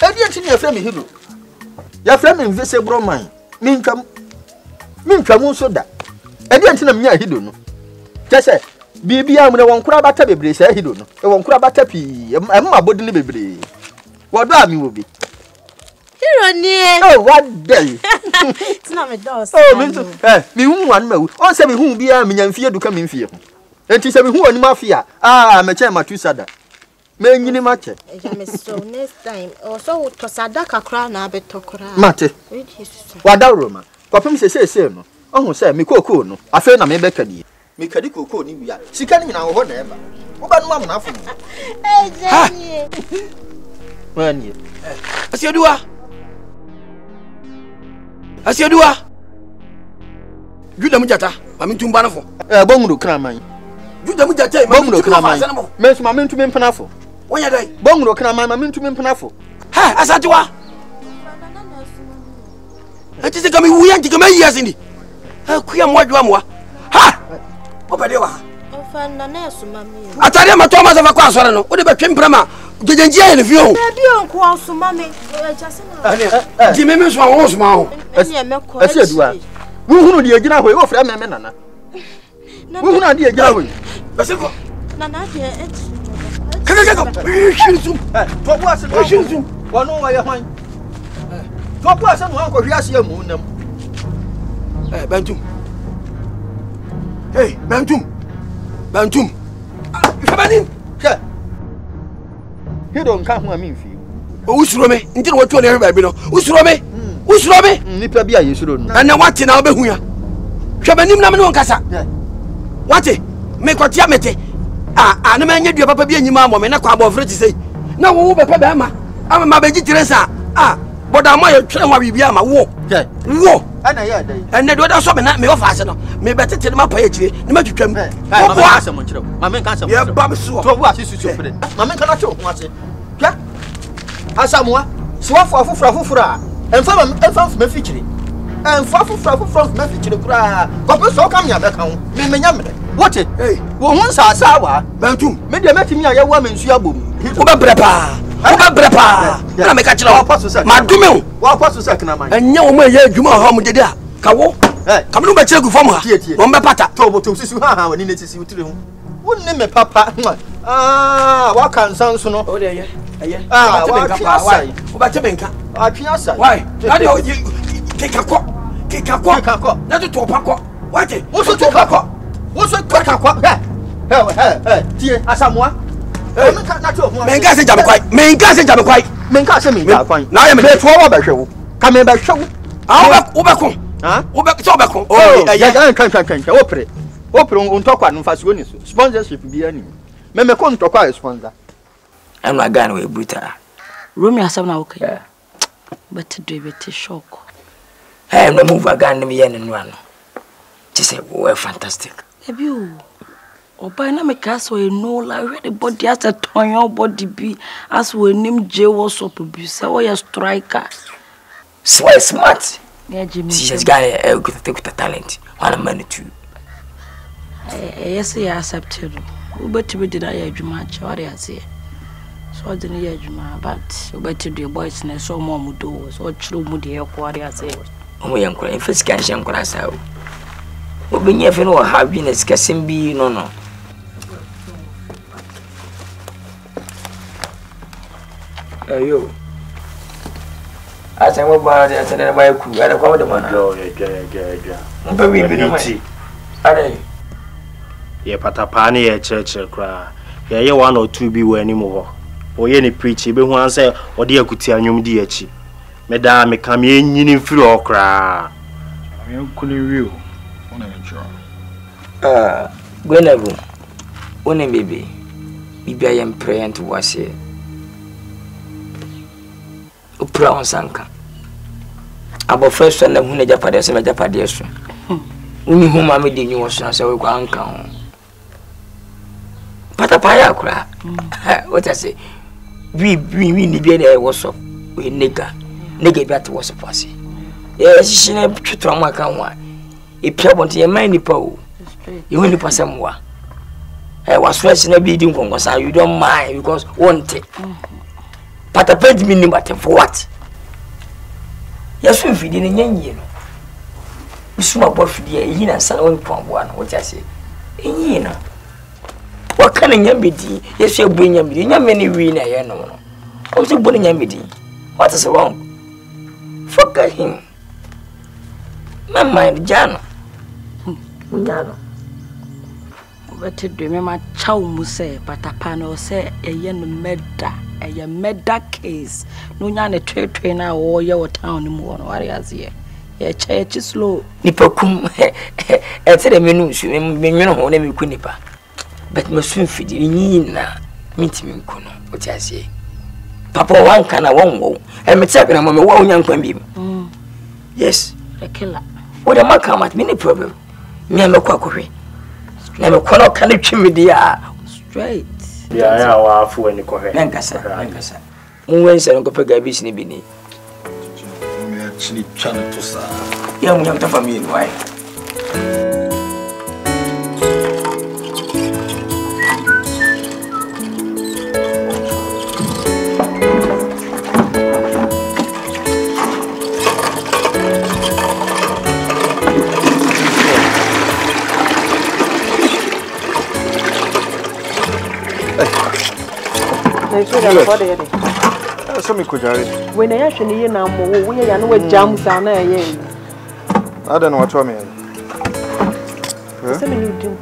I didn't see your family hero. Your family invisible mine. Minkum soda. I didn't see them near Hidono. Just say, Bibi, I'm the one crab at a baby, say Hidono. A one crab at a pea, and my body baby. What do you will be? Oh, what day? It's not my door. Oh, me one mo. On say me who be a me fear to come in fear. And she say me who on mafia. Ah, me chair my two sada. Me nyini mache. So next time. Or so to sadaka kra na betokra. Mate. Wada Roma. Papa me say no. Oh, say me koko no. Afa na me beka di. Me kadi koko ni bia. Sika ni na wo na eba. Wo ba no am na afo. Eh, Jenny. Wani. Asiedua. Juda mujata, mami tumba fo. Bongudo kraman. Juda mujata, bongudo kraman. Mes mami ntumi mpena fo. Wonya dai. Bongudo kraman mami ntumi mpena fo. Ha, asatiwa. Ati se kami wuya nti kama yiyasi ndi. Ha, kuya mwadwa mwa. Ha! Obadewa. Ofana na yesu mami. Atare mato ma za kwa asore no. Wo de betwe mprama. Jejenjia ye ne fie ho. Baby onko asuma me. Ejase na. Di me so awon osuma ho. Asiedua. Wo hunu de agina ho e wo fra me nana. Wo hunu de agina ho. Basiko. Nana de Kaka. Shinzum. To bo ase no. Shinzum. Wono wa ye hwan. To bo ase no anko hwi ase amu nam. Bantum. Hey, Bantum. Kabani. Ke. He don't come ho am mfi. O usuro me. Nti no watu na everybody no. Usuro me. Usrobe? Nipa bi a yesuro no. And what in our behuya? Shabanim na me no kasa. What? Me kwatia mete. Ah, na me nyedua papa bi anyima mo me na kwa abofre ti sei. Na wo be pa be ma. Ama ma be gitiresa. Ah, boda mo ye twen wa bibia ma wo. Wo. Ana ya dai. Enne do da so me na me ofa ase no. Me be tete ma pa ye kire. Ni ma twetwam. Wo bo ase mo kire. Ma me kan ase mo. Ye ba me so. To wo ase susu fere. Ma me kan na cho ho ase. Hwa? Asamoa. Si wa foforo a. Enfa me fikire. Enfa foforo me fikire kura. Ko pe so kam nya be kan ho. Me menya me. What? Hey, wo hun sa wa. Bantum. Me de metimi a ye wa me nsu abom. Wo be brepa. Wo be brepa. Na me ka kire wo. Ma dume wo. Wa kwaso se kana man. Enya wo ma ye adwuma ho mo dede a. Ka wo. Ka me no be kire gu fam ha. Wo be pata. To bo to sisu ha wani ne sisi utire ho. Wo ne me papa. Ah, wa kan san so no. O de ye. Ah, wa papa. Why? Wo ba te benka. Atwea sai. Why? Na de kekako. Na to pakọ. What? Wo so to pakọ. Wo so pakọ. Hey. Tie Asamoa. Me ka na to ho. Me nka se jabe kwai. Me nka se kwai. Na ya me to wo ba hwe wo. Ka me ba hwe wo. Ah, wo ba ko. Ah? Wo ba so ba ko. Oh, ya kan. Wo pre. Untokwa no fasi woni so. Sponsorship bi ani. Me ko untokwa sponsor. I'm Akan we buta. Romi asam na okay. Yeah. But today be shock. Hey, I'm move Akan me yen no ano. She say we fantastic. Ebi o ba na me ka so e no la ready body as a tonyo body be as we nim je was up bi say we striker. So smart. Yeah, Jimmy. She just got a good talent. One man too. Yes, I accepted. We better be did I adwuma what I say. So I didn't hear adwuma, but we better do boys na so more mudo so true mudi e ko what I say. Omo yankura in first can shan kura sa o. Obi nye fe no happiness kasim bi no. Ayo. Asa mo ba de atene ba ku ada kwa de mana. Yo. Mpa wi bi no mai. Ada. Ye patapa ne ye church kra. Ye 1 or 2 bi wani mo ho. Oye ni preach be hu an say ode akuti anwum di achi. Me da me kam ye nyini firi okra. Me kuni wiu. Ona me cho. Gwenabu. One baby. Bibia yam prayer to was here. Upra on sanka. Abo first one na hu na japade se me japade so. Uni hu ma me di nyu wo so say we kwa anka ho. Patapa ya kura. What I say? We ni bi na wo so. We nigga bi at wo so pase. She na twetro am aka ho a. E pia bonte ye man nipa o. You only pass them wa. Was fresh na be doing kongosa. You don't mind because want it. But I paid me but for what? Yes, we feed in yen. We swim about for the yin and son one what I say. Yin. What can a yambidi? Yes, you bring yambidi. Not many winner, you know. Also, putting yambidi. What is wrong? Fuck him. My mind, Jano. But to do me, my chow muse, but a panel say a yen meda case. No yan a trade trainer or your town in one warriors here. A church is slow. Nipokum, at the minutes, you know, name Kunipa. But must swim feed in meet me, Kuno, what I say. Papa, one can I won't go, and me taking a moment, one young queen. Yes, a killer. What am I come at many problem? Me and no quackery. Never call can it me dear. Straight. Yeah, wa fu any correct. Nankasa. When say go pega bi sini bini. Me actually trying to sa. Young family why? So me kujari. When I actually na mo we ya no we jam sa na ye. I don't know what you mean. Se me ni dim.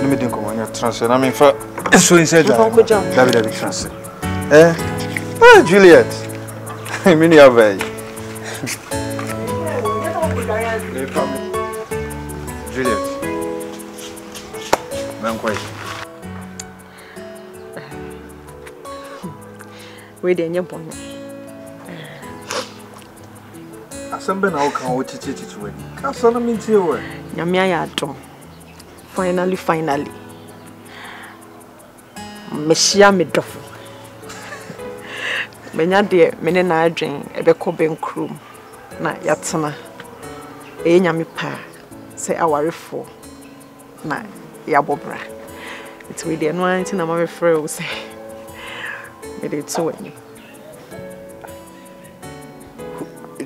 Ni me dim ko anya transfer na me fa so inside that. David transfer. Juliet. Me ni avai. Juliet. I'm quite. Wait, then you're born. Assemble now can watch it to win. Can't son of me to you. Yamia, finally. Meshia me dofo. Menya de mene na adwen ebekọ benkrum na yatena. Nyame pa se awarefo na yabobra. It's we dey no anti na ma me frɛ o se. Me dey to wani.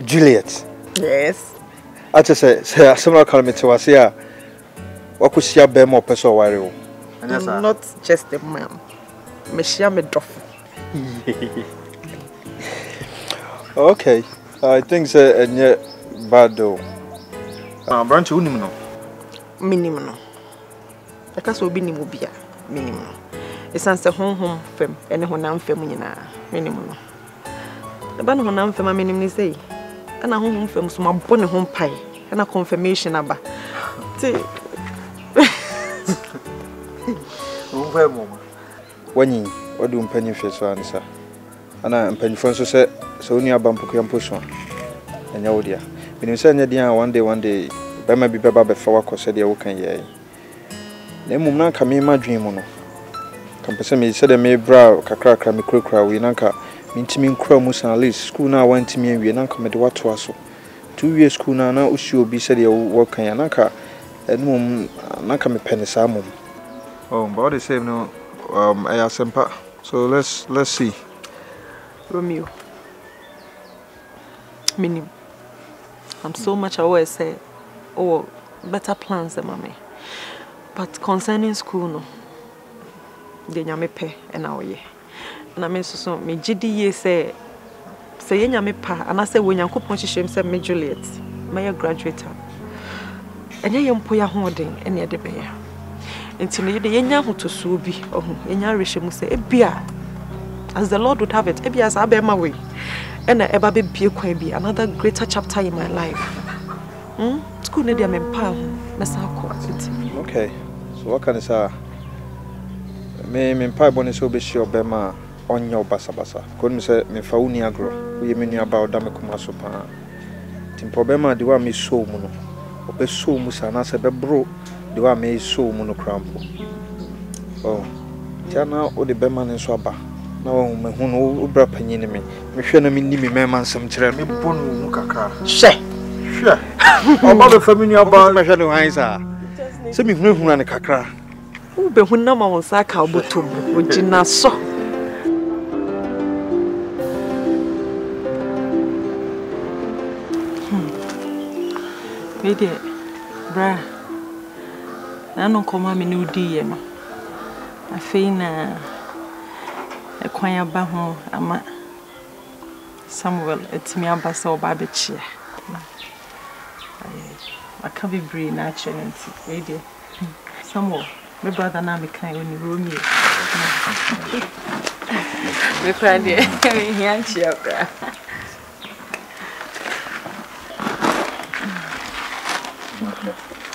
Juliet. Yes. I just say assemble call me to us here. Wakusia be more person ware o. Not just a man. Meshia me dofo. Okay, I think so. Bad though. Branch unim no. Minimum no. I can't so be ni mobia. Minimum. It's answer home fem. Any honam fem nyina. Minimum no. The ban honam fem minimum ni say. And a home fem so my bonne home pie. And a confirmation aba. See. When you what do penny face answer? And I'm penny for so only a bump of push and your dear. When you send your one day, by my be before I said you can ye. Then Mumna come in my dream on. Compensate said a may brow, cacra, me crocra, we nanka, mintiming cromus and least school now went to me and we nanka med what was so. 2 years school now, Ushu be said you work and yanaka, and mum nanka me penny salmon. Oh, but the same no, I asked Sempa. So let's see. Romeo. Minim. I'm so much aware say, oh, better plans than mommy. But concerning school no, they nyame pe and our ye. And I mean so me GD ye say nyame pa and I say when yanko ponchi shem say me Juliet, my graduator. And ye yompo ya holding any other be. Until the yenya ho to so bi yenya rehye say ebia as the Lord would have it ebia as abema way and eba be bie kwan bi another greater chapter in my life. School ne dia me pa na sa ko it. Okay, so what can I say? Me pa boni so be sure bema onyo basa ko me say me fa uni agro we me nua ba oda me kuma so pa tim problema de wa me so mu no obe so mu sana se be bro de wa me so mu no crampo. Oh tiana o de bema ne so aba na wo me hu no obra panyin me hwe na me ni me mema nsem kire me bonu mu kakra hwe oba be family aba me hwe no han sa se me hu na ne kakra u be hu na ma won sa ka obotom o gina so Vedi bra ano koma me no di ye no afei na ekwan aba ho ama Samuel etimi aba se oba be chia aka be bri na chenenti vedi Samuel my brother na me kan oni Romeo me krande me hian chia bra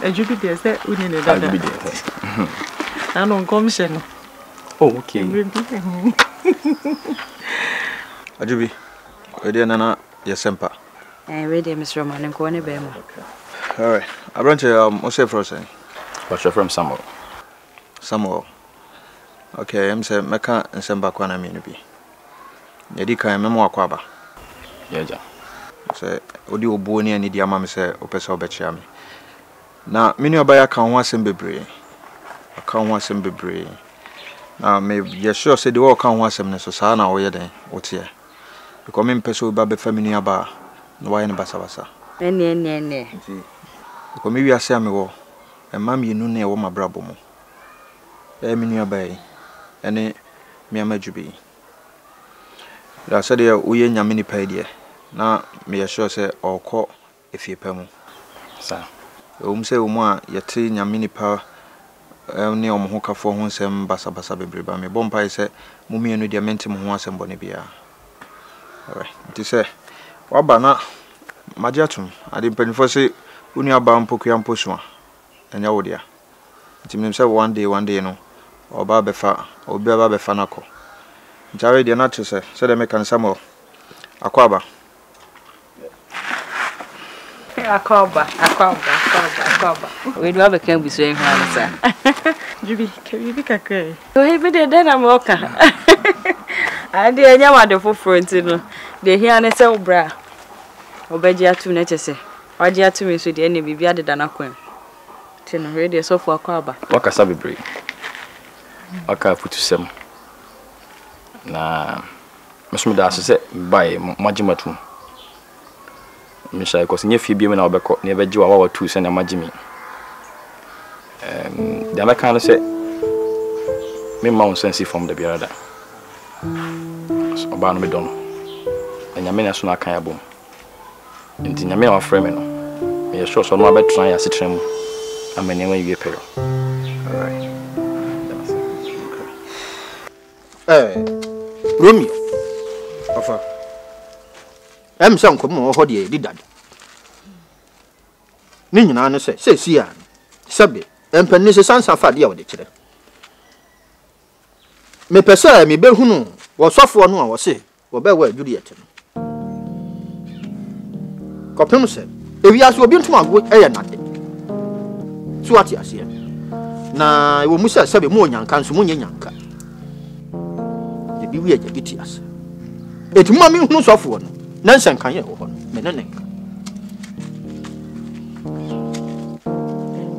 Ajubi there say uni ne dada. I don't come sheno. Oh, okay. Ajubi. Ready nana yesempa. Ready Mr. Roman ko ne be mo. All right. Abranche what's your first name? What's your from Samuel? Samuel. Okay, I'm say meka nsemba kwa na me no bi. Yedi kan memo akwaba. Yeja. Say odi obuo ni ani dia ma me say opesa obechia me. Na menu abaya kan ho asem bebre. Kan ho asem bebre. Na me ye sure say the work kan ho asem ne so sa na wo ye den wote. Because me peso ba be family aba no wa ye ne basa. Ne. Because me wi ase ame wo. E mam ye nu na e wo mabrabo mo. E menu abai. Ene me amajubi. Da said ye wo ye nyame ni pa die. Na me ye sure say okọ efie pa mu. Sa Say Uma yeti nyamini pa ne omo kafo ho nsem basa bebreba me bompa ise mumi enu dia menti mo ho asem bone bia. Alright. Nti say waba na Majatum, I didn't pen for say, Unia Bampo Kiamposua, and Yawodia. It himself one day, no, or Babefa, or Baba Fanako. Jarry, dear not to say, said I make an some more. Aquaba. Akoba. We do have a camp with saying, sir. Juby, can you be a So he be then I'm walking. I did a wonderful friend, they hear and sell bra. Obedia to nature, or dear to me, so the enemy be added than a queen. Tin ready so for a cover. Waka sabi break. Waka put to some. Na Miss Midas said by Majimatu. Misha, because near Phoebe and Albert never do our 2 cents a Majimi. The American said, me mount sensi from the Biada. So, about me don't. And Yamina soon I can't boom. And in Yamina framing. You're sure so no better try as a trim. I'm anyway you pay. Alright. Romeo. Offer. I'm some come over here, did that. Nina say, see, Sabi, and Pennis Sans of Fadia with the children. Me pesa me be hunu wo sofo no a wo se wo be wa Juliet no kopem se ewi aso obi ntuma go eye nade so ati ase na wo musa sabe mu onyanka nso mu nyanyanka ye bi wi ye biti ase etuma me hunu sofo no na nsankan ye wo ho no me na nenka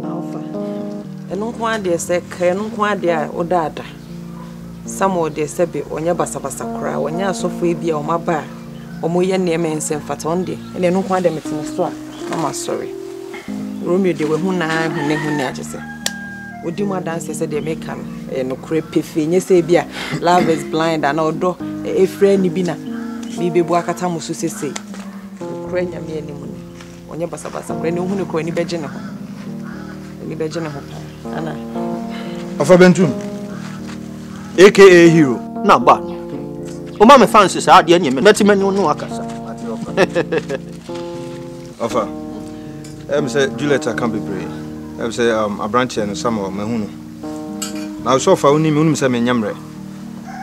alfa eno kwa de se ka eno kwa de a odada Samuel de sebe onya basabasa kra onya asofo ebi a omaba omo ye NEA ensem fata onde ene no kwa de metene so a mama sorry Romeo de we hu na hune agese odi mu dance se de make am no kra pefe nye se bia love is blind and odo efre ni bi na bi bebu akata musu sese kra nya me ani mu onya basabasa kra ne hu ne kra ni beje ne ho ana Afa Bentum AKA Hero. Na ba. O ma me fancy sa ade anya me. Metimani no akasa. Ofa. Say Juliet can be brave. Say a branch and some of me hunu. Now so far uni me say me nyamre.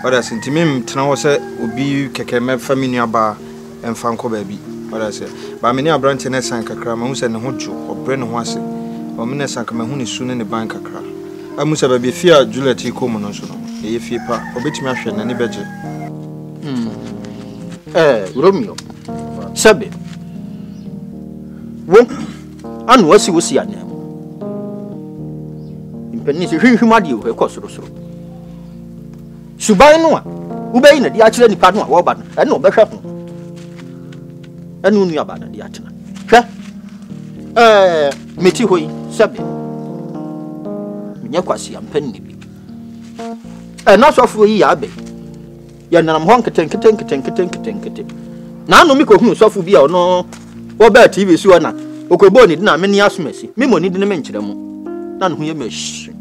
But as intimim tena wo say obi keke me family aba emfa nko ba bi. But I say ba me ne a branch na san kakra ma hu say ne ho dwo obre ne ho ase. O me ne san ka me hu ne su ne bank kakra. Amu say ba bi fia Juliet ikomo no so no. Ye fipa obetimi ahwe na ne beje Romeo sabe wo anu wasi wosi anem impeni se hwihwima de wo ekosoro suban no a wo bayi na de akire nipa no a wo ba no ene obehwe ho enu nu aba na de atena hwe meti hoyi sabe nya kwasi ampeni bi na sofo yi ya be ya nanam ho nketen na no mi ko hunu sofo bi a no wo ba TV si ona okobo ni na me ni asomasi me mo ni de me nkire mu na no hu ye meshi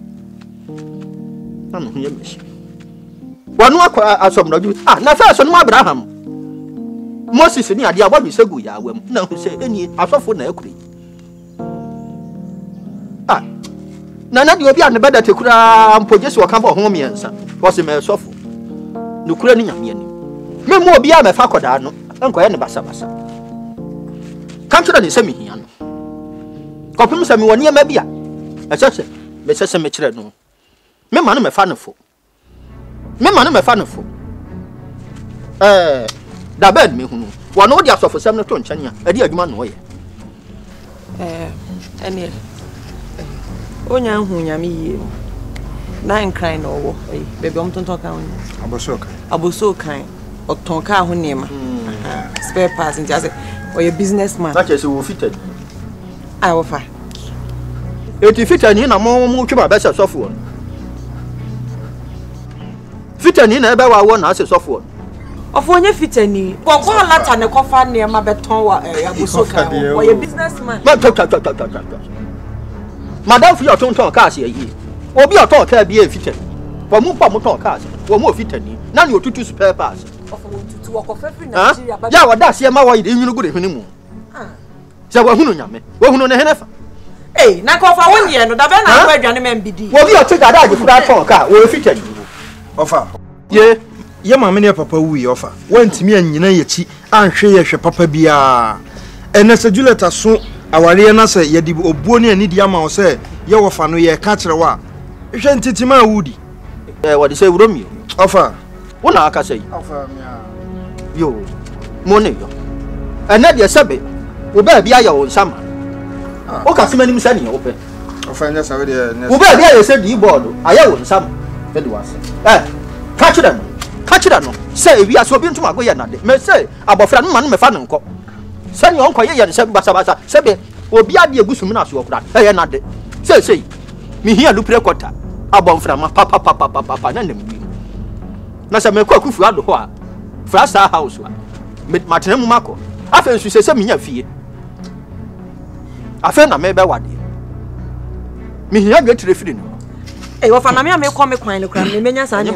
wanu akwa asom na ju na fa so no Abraham Moses ni ade abo bi segu ya awam na hu se eni asofo na akuri na di obi an beda te kura mpogesi wo kan ba ho miensa wo se me sofo no kura ni nyame ani me mo obi a me fa koda no enko ye ne basa kan tira ni se mi hia no kopim se mi woni ma bia e sese me kire no me ma no me fa no fo da bed me hunu wo no di asofo sem no to nkyane a edi adwuma no ye ene onya hu nyame yie na nkran na owo bebe omtonton kan aboso kan oton ka ho nema spare parts nti ase oye businessman na chese wo fitani wo fa eti fitani na mo twa ba se sofo no fitani na ebe wa wo na ase sofo no ofo onye fitani boko lata ne kofa nema beton wa aboso kan oye businessman Madam fi otonton ka ase yi obi oton ka bi e fitani wo mu pa mo ton ka ase wo mu fitani na ni otutu spare parts of otutu wo ko fefi Nigeria ya wada ase ma wo yi nyunu gu de hwene mu Sɛ wahunu nyame. Wahunu ne henefa. Eh, na kofa wonye no da be na kwa adwane membidi. Wo bi o tega da age fura ton ka, wo fitwa ni. Ofa. Ye, ye mama ne papa wuyi ofa. Wantimi anyina yechi anhwe ye hwe papa bia. Ene se Juliet aso aware na se ye di obuo ne ani di ama wo se ye wofa no ye ka kire wa. Hwe ntitima wudi. Wo de se wuromio. Ofa. Wona aka sei. Ofa mia. Yo. Mone yo. Ene de sebe. Wo ba bia ya wo nsama. O ka sima nim sa ne ope. Ofa nya sa we de ne. Wo ba bia ye se di board. Aya wo nsama. Fe de wase. Ka kire no. Say wi aso bi ntuma go ye na de. Me say abofra no ma no me fa ne nko. Sani on ko ye ye se basa basa. Sebe obi ade egusum na so okura. Ye na de. Say mi hia lu prekota. Abonfra ma papa na nem wi. Na se me kwa kufu ado ho a. Fra sa house wa. Me matena mu mako. Afa nsu se mi nya fie. Afa na me be wade. Mi hia gwetre firi no. Eh, wofa na me ko me kwan ne kura me menya sa nya.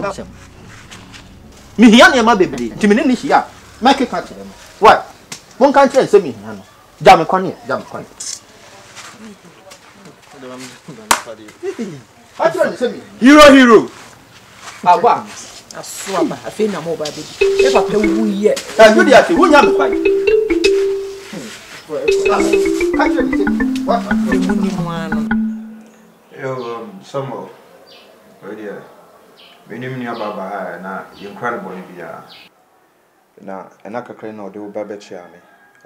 Mi hia ne ma bebre. Ntimi ne hia. Make ka kire mo. Why? Mon kan kire se mi hia no. Ja me kwan ne, ja me kwan. Hero. Agwa. Aso aba, afi na mo ba be. E papa wuye. You dey ati, wunya me kwan. Ka kire ni se. What? Muni mo ano. Yo, Samuel. Oh dear. Menim ni ababa ha na incredible ni bia. Na kakra na ode wo baba chia me.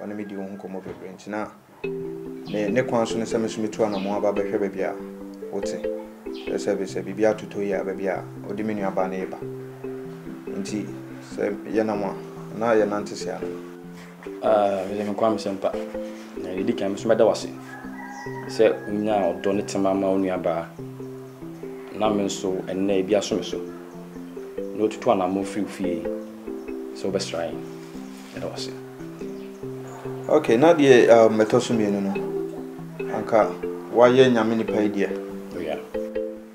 Ona me di wo nkomo bebre ntina. Ne kwan so ne se me so metu ana mo ababa hwe bia. Wote. Se bibia tuto ya bia. Ode me ni aba na eba. Nti se ye na mo na ye nante sia no. Me me kwa me sempa. Na yidi kan me so meda wase. Se unya odo ne tema ma onu aba. Na me so enne bia so me so. No tutu ana mo fie. So best try. Meda wase. Okay, na de metoso mi no. Anka waye nyame ni paidie. Yeah.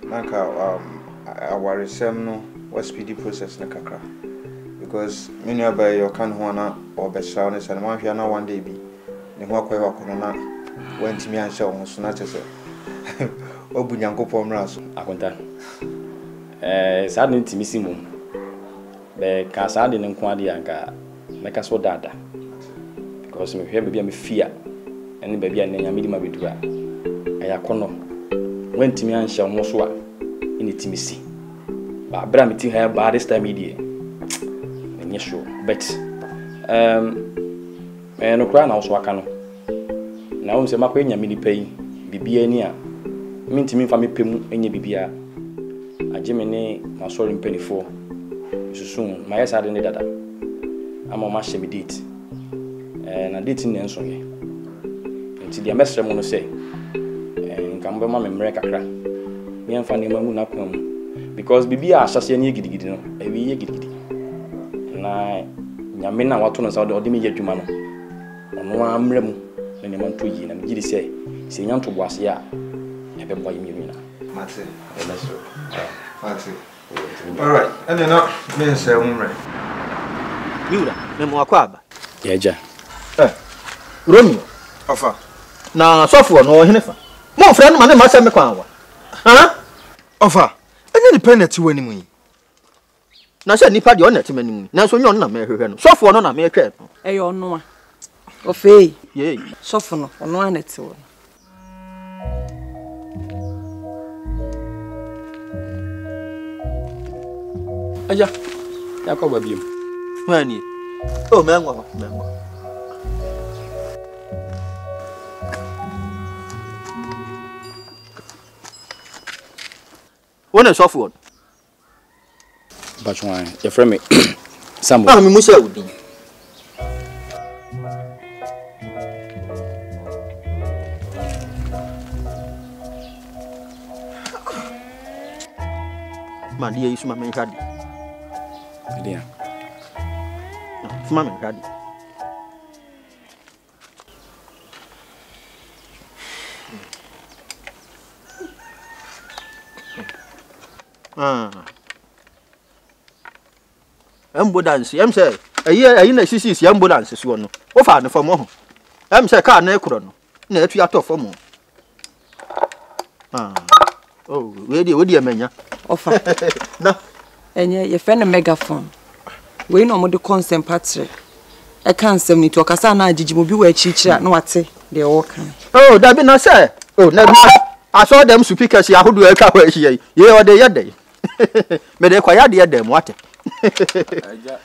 Nanka awaresem no was speedy process na kakra. Because many about your can hoana or best soundness and one na one day be. Ne ho akwa kono na wantimi anhye wo so na chese. Obu nyankopon mra so. Akonta. Sa de ntimi simu. Be ka sa de nko ade anka meka so dada. Because me hwe bia me fia. Ene bia na nyame di ma bedura. Aya kono. Wantimi anhye wo so a ene timi si. Ba bra me ti ha ba this time idie. Menye sure. But no kra na so aka no. Na wo se makwa nyame ni pai bibia ni a mintimi fa me pemu enye bibia ageme ne masori mpanifo susun ma yesa de ne dada ama ma hye me date na date ne nso ye nti dia mesre mu no se nka mbe ma me mre kakra me emfa ne mamu na kwa mu because bibia ahyase ne gidigidi no ewi ye gidigidi na nyame na wato no sa de me ye adwuma no ono amre mu ne man to yi na me gidi se nyanto boase ya ebe boy mi mina Mate. Mate. All right. And then me say umre. Miura, me mo akwaba. Yeja. Romeo. Ofa. Na sofo no henefa. Mo frɛ no ma ne ma sɛ me kwan wa. Ofa. Enye ni penalty wani mu yi. Na sɛ nipa de ɔna tema nimu. Na so nyon na me hwehwɛ no. Sofo no na me hwɛ no. Eyo no a. Ofei. Ye. Sofo no, ono anete wo. Aja. Ya ko babiem. Mani. Oh, mengo. Wona sofo. Bachwan, your friend me. Samuel. Ah, me musa udi. Man, dia isu mama hadi. Dia. Mama hadi. Ambulance, say, ayi na sisi ambulance so no. Wo fa no fam ho. I'm say car na ekro no. Na etu ato fom. Oh, we dey menya. Offer. Na. Enye ye friend megaphone. We no mo de consent patre. I can't say ni to kasa na agigimo bi wa achichira na wate de wo kan. Oh, that be na say. Oh, na I saw them speakers ya hodo atwa kwa hie. Ye o de yede. Me de kwa yade dem wate.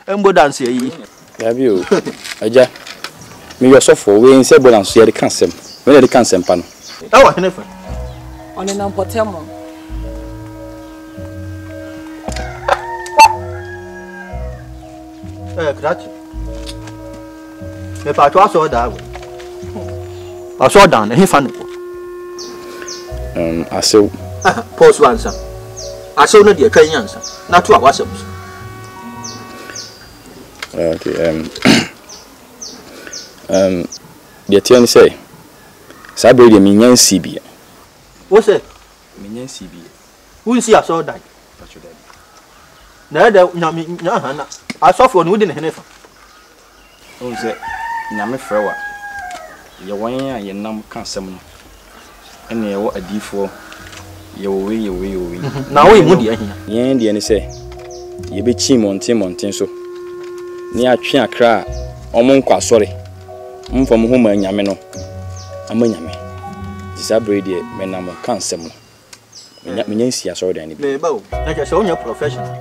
Embo dance yi. Ya bi o. Aja. Me yo sofo we nse balance ye de kansem. Me de kansem pa no. E wa hene fa. Oni na potemo. Grazie. Me pa to aso da we. Aso da na he fa ne. Asew. Pause one sir. Asew no de kan yansa. Na to a wasem. Okay, the tell say sabre de me nyan CB. What say? Me nyan CB. Who see aso da? Na da nya hana. Aso for no de ne henefa. O say nyame frewa. Ye wan ya ye nam kansem no. Ene ye wo adifo. Ye wo we. Na wo mu de ahia. Yen de ne say ye be chi monten so. Ni atwe akra omo nkwa sori mfam ho ma nyame no amanyame disabre de menam kansem no menya sia sori dan ni me ba o na je se onya professional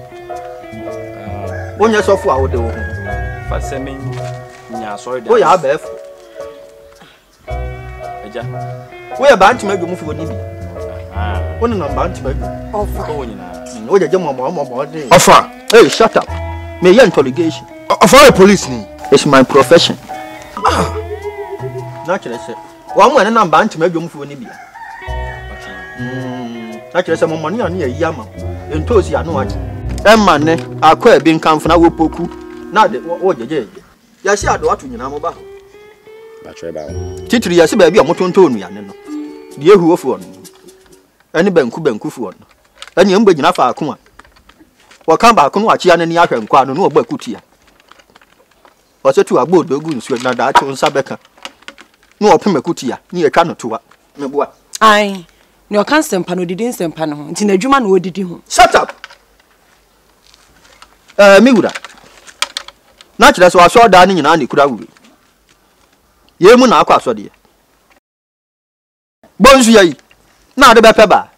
onya sofu a wo de wo ho fa semen nya sori dan o ya ba ef eja wo ya ba ntima dwom fu ni bi wo na ba ntima dwom Offer. ko nyina wo je mo de offer. Hey, shut up. Me your interrogation. Of all the police ni. It's my profession. Naturally, sir. One when I'm bound to make you move any beer. Naturally, some money on your yama. In toes, you know what? Emma, I quite been come from our poku. Now, what you did. Yes, I do what you know about. But about Titri, yes, baby, I'm not to me. Dear who of one. Any benku for one. Any umbrella enough, I come. Wa kan ba kun wa chi anani ahwe nkwa no ogba kutia o se tu agbo dogu nsu na da acho nsa beka no opem kutia ni etwa no toa meboa ai ni o kan sempa no didi sempa no nti na adwuma no odidi ho. Shut up. Mi wura na kire so aso da ni nyina na kura wuri ye mu na akwa aso de bonsu yayi na de bepe ba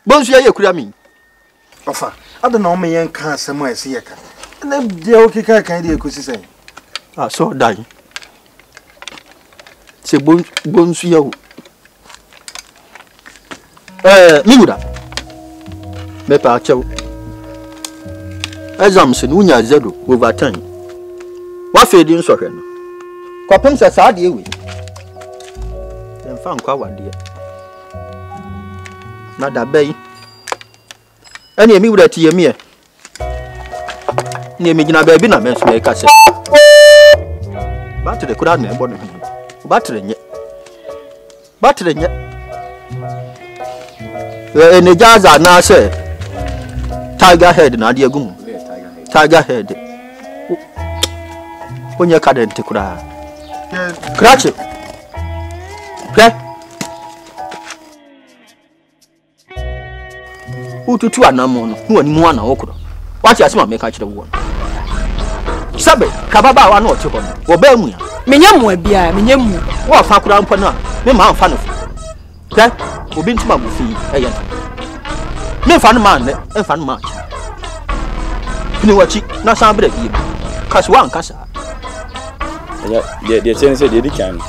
bonsu yayi kura mi Offer. I don't know me yan kan somewhere see ya kan. Na de okay kan de ekosi sen. So die. Se bonsu yawo. Mi wura. Me pa chew. Exams no nya 0 over 10. Wa fe di nso hwe no. Kopem se sa de ewe. Dem fa nkwa wade. Na da bai. Ani emi wura ti yemi e. Ni emi gina ba bi na menso e kase. Battery kura na ebo no. Battery nye. Ene jaza na se. Tiger head na ade agum. Tiger head. Onye ka dente kura. Krache. Ututu anamo no hu ani mu ana wokro wati asema meka kire wo sabe kababa wa na ote ho no wo ba mu ya Menya mu abia menya mu wo fa kura mpo na me ma fa no ke obi ntuma bu fi eye me fa no ma ne e fa no ma ni wachi na san bere bi kasi wa nkasa de tell say de kan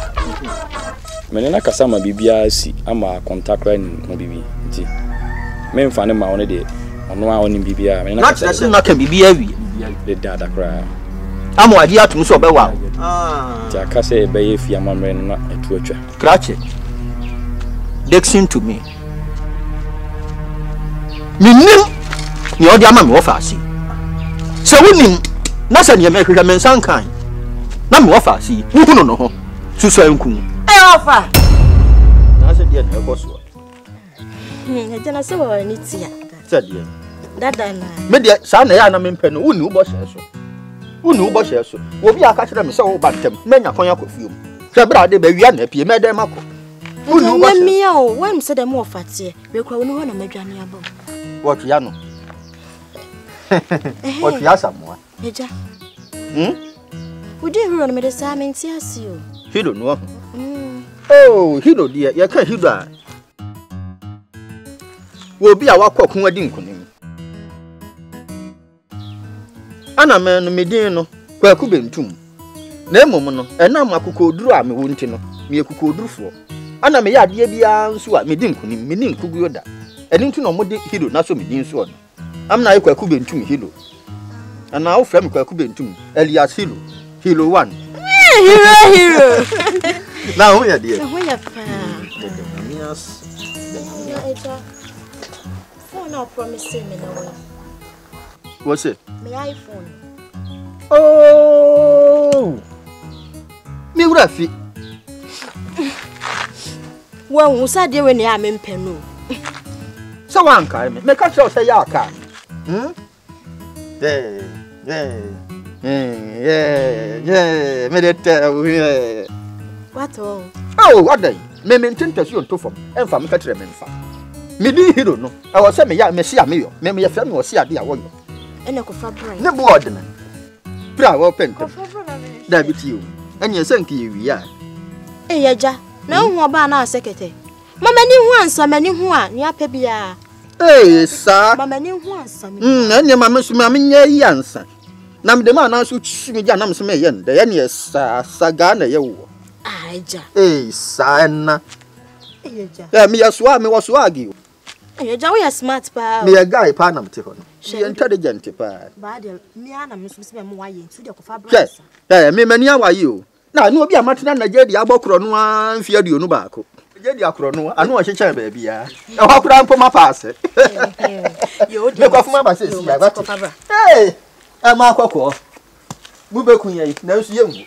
me na kasa ma bibia si ama contact line no bibi nti me mfa ne ma wona de ono a oni bibia me na kasa na kan bibia wi de dada kra amo adi atum so be wa ja kasa e be yefi amamre no etu atwa krache listen to me minim ni odi ama me wo fa asi se wonim na se ne me hwehwe me nsan kan na me wo fa asi wuhunu no ho susu anku Offer. Na se dia na e boso Jana se wo ni tia. se dia Dada na. me dia sa na ya na me mpɛ no woni wo bo hye so wo bi aka kyerɛ me se wo ba ntam menya kon yakɔ fiom Hwe bra de ba wia na pie me dem akọ. Unu wo me o, wa am se dem wo fatie. We kwa wonu ho na madwane aba. What ya no? What ya samwa? Eja. Udi hero no me de sa menti ase o. Hero no. Oh, hero dia, ya ka hero a. Wo bi a wakọ adi nkonim. Ana me no medin no, kwa kubentum. Na emom no, enam akụkọ oduru a me wonti no, me akụkọ odurufo. Ana me ya ade bia nso a medin nkonim, me ni nkugu da. Eni ntu no mode hero na so medin so no. Am na kwa kubentum hero. Ana wo frem kwa kubentum, Elias hero. Hero 1. Hero. Na ho ya de. Na ho ya pa. Mias. Phone now promising me now. What's it? My iPhone. Oh. Me wura fi. Wa hu sa de we ne a me mpenu. So wan kai me ka tell say ya ka. Yeah. Me de tell. What oh? Oh, what day? Me maintain person to form. Emfa me ka tire me mfa. Me di hero no. I was say me ya me sia me yo. Me ya frem me sia de a wo yo. Ene ko fa brain. Ne board na. Bra wo pen. Da bi ti o. Anya sanki wi ya. Eyaja. Na hu oba na sekete. Mama ni hu ansa mani hu a ni apa bia. Sa. Mama ni hu ansa mi. Anya mama su mama nya yi ansa. Na me de ma na so tsu mi ja na me se me ye nda ye ne sa ga na ye wo. Aja. Sa na. Eyaja. Me ya so a me wo so agi. Eyaja we smart pa. Me ya guy pa na mte ho no. She intelligent pa. Ba de me ana me so me wa ye ntu de ko fa brains. Me mani awaye o. Na no obi amatena na je di abokro no amfi aduonu baako. Je di akro no anu o hyeche ba bia. E ho kura mpo ma paase. Yo di. Me kwa fuma ba se si ya ba. Hey! Ama akoko. Mu be kun ye na nsu ye ngu.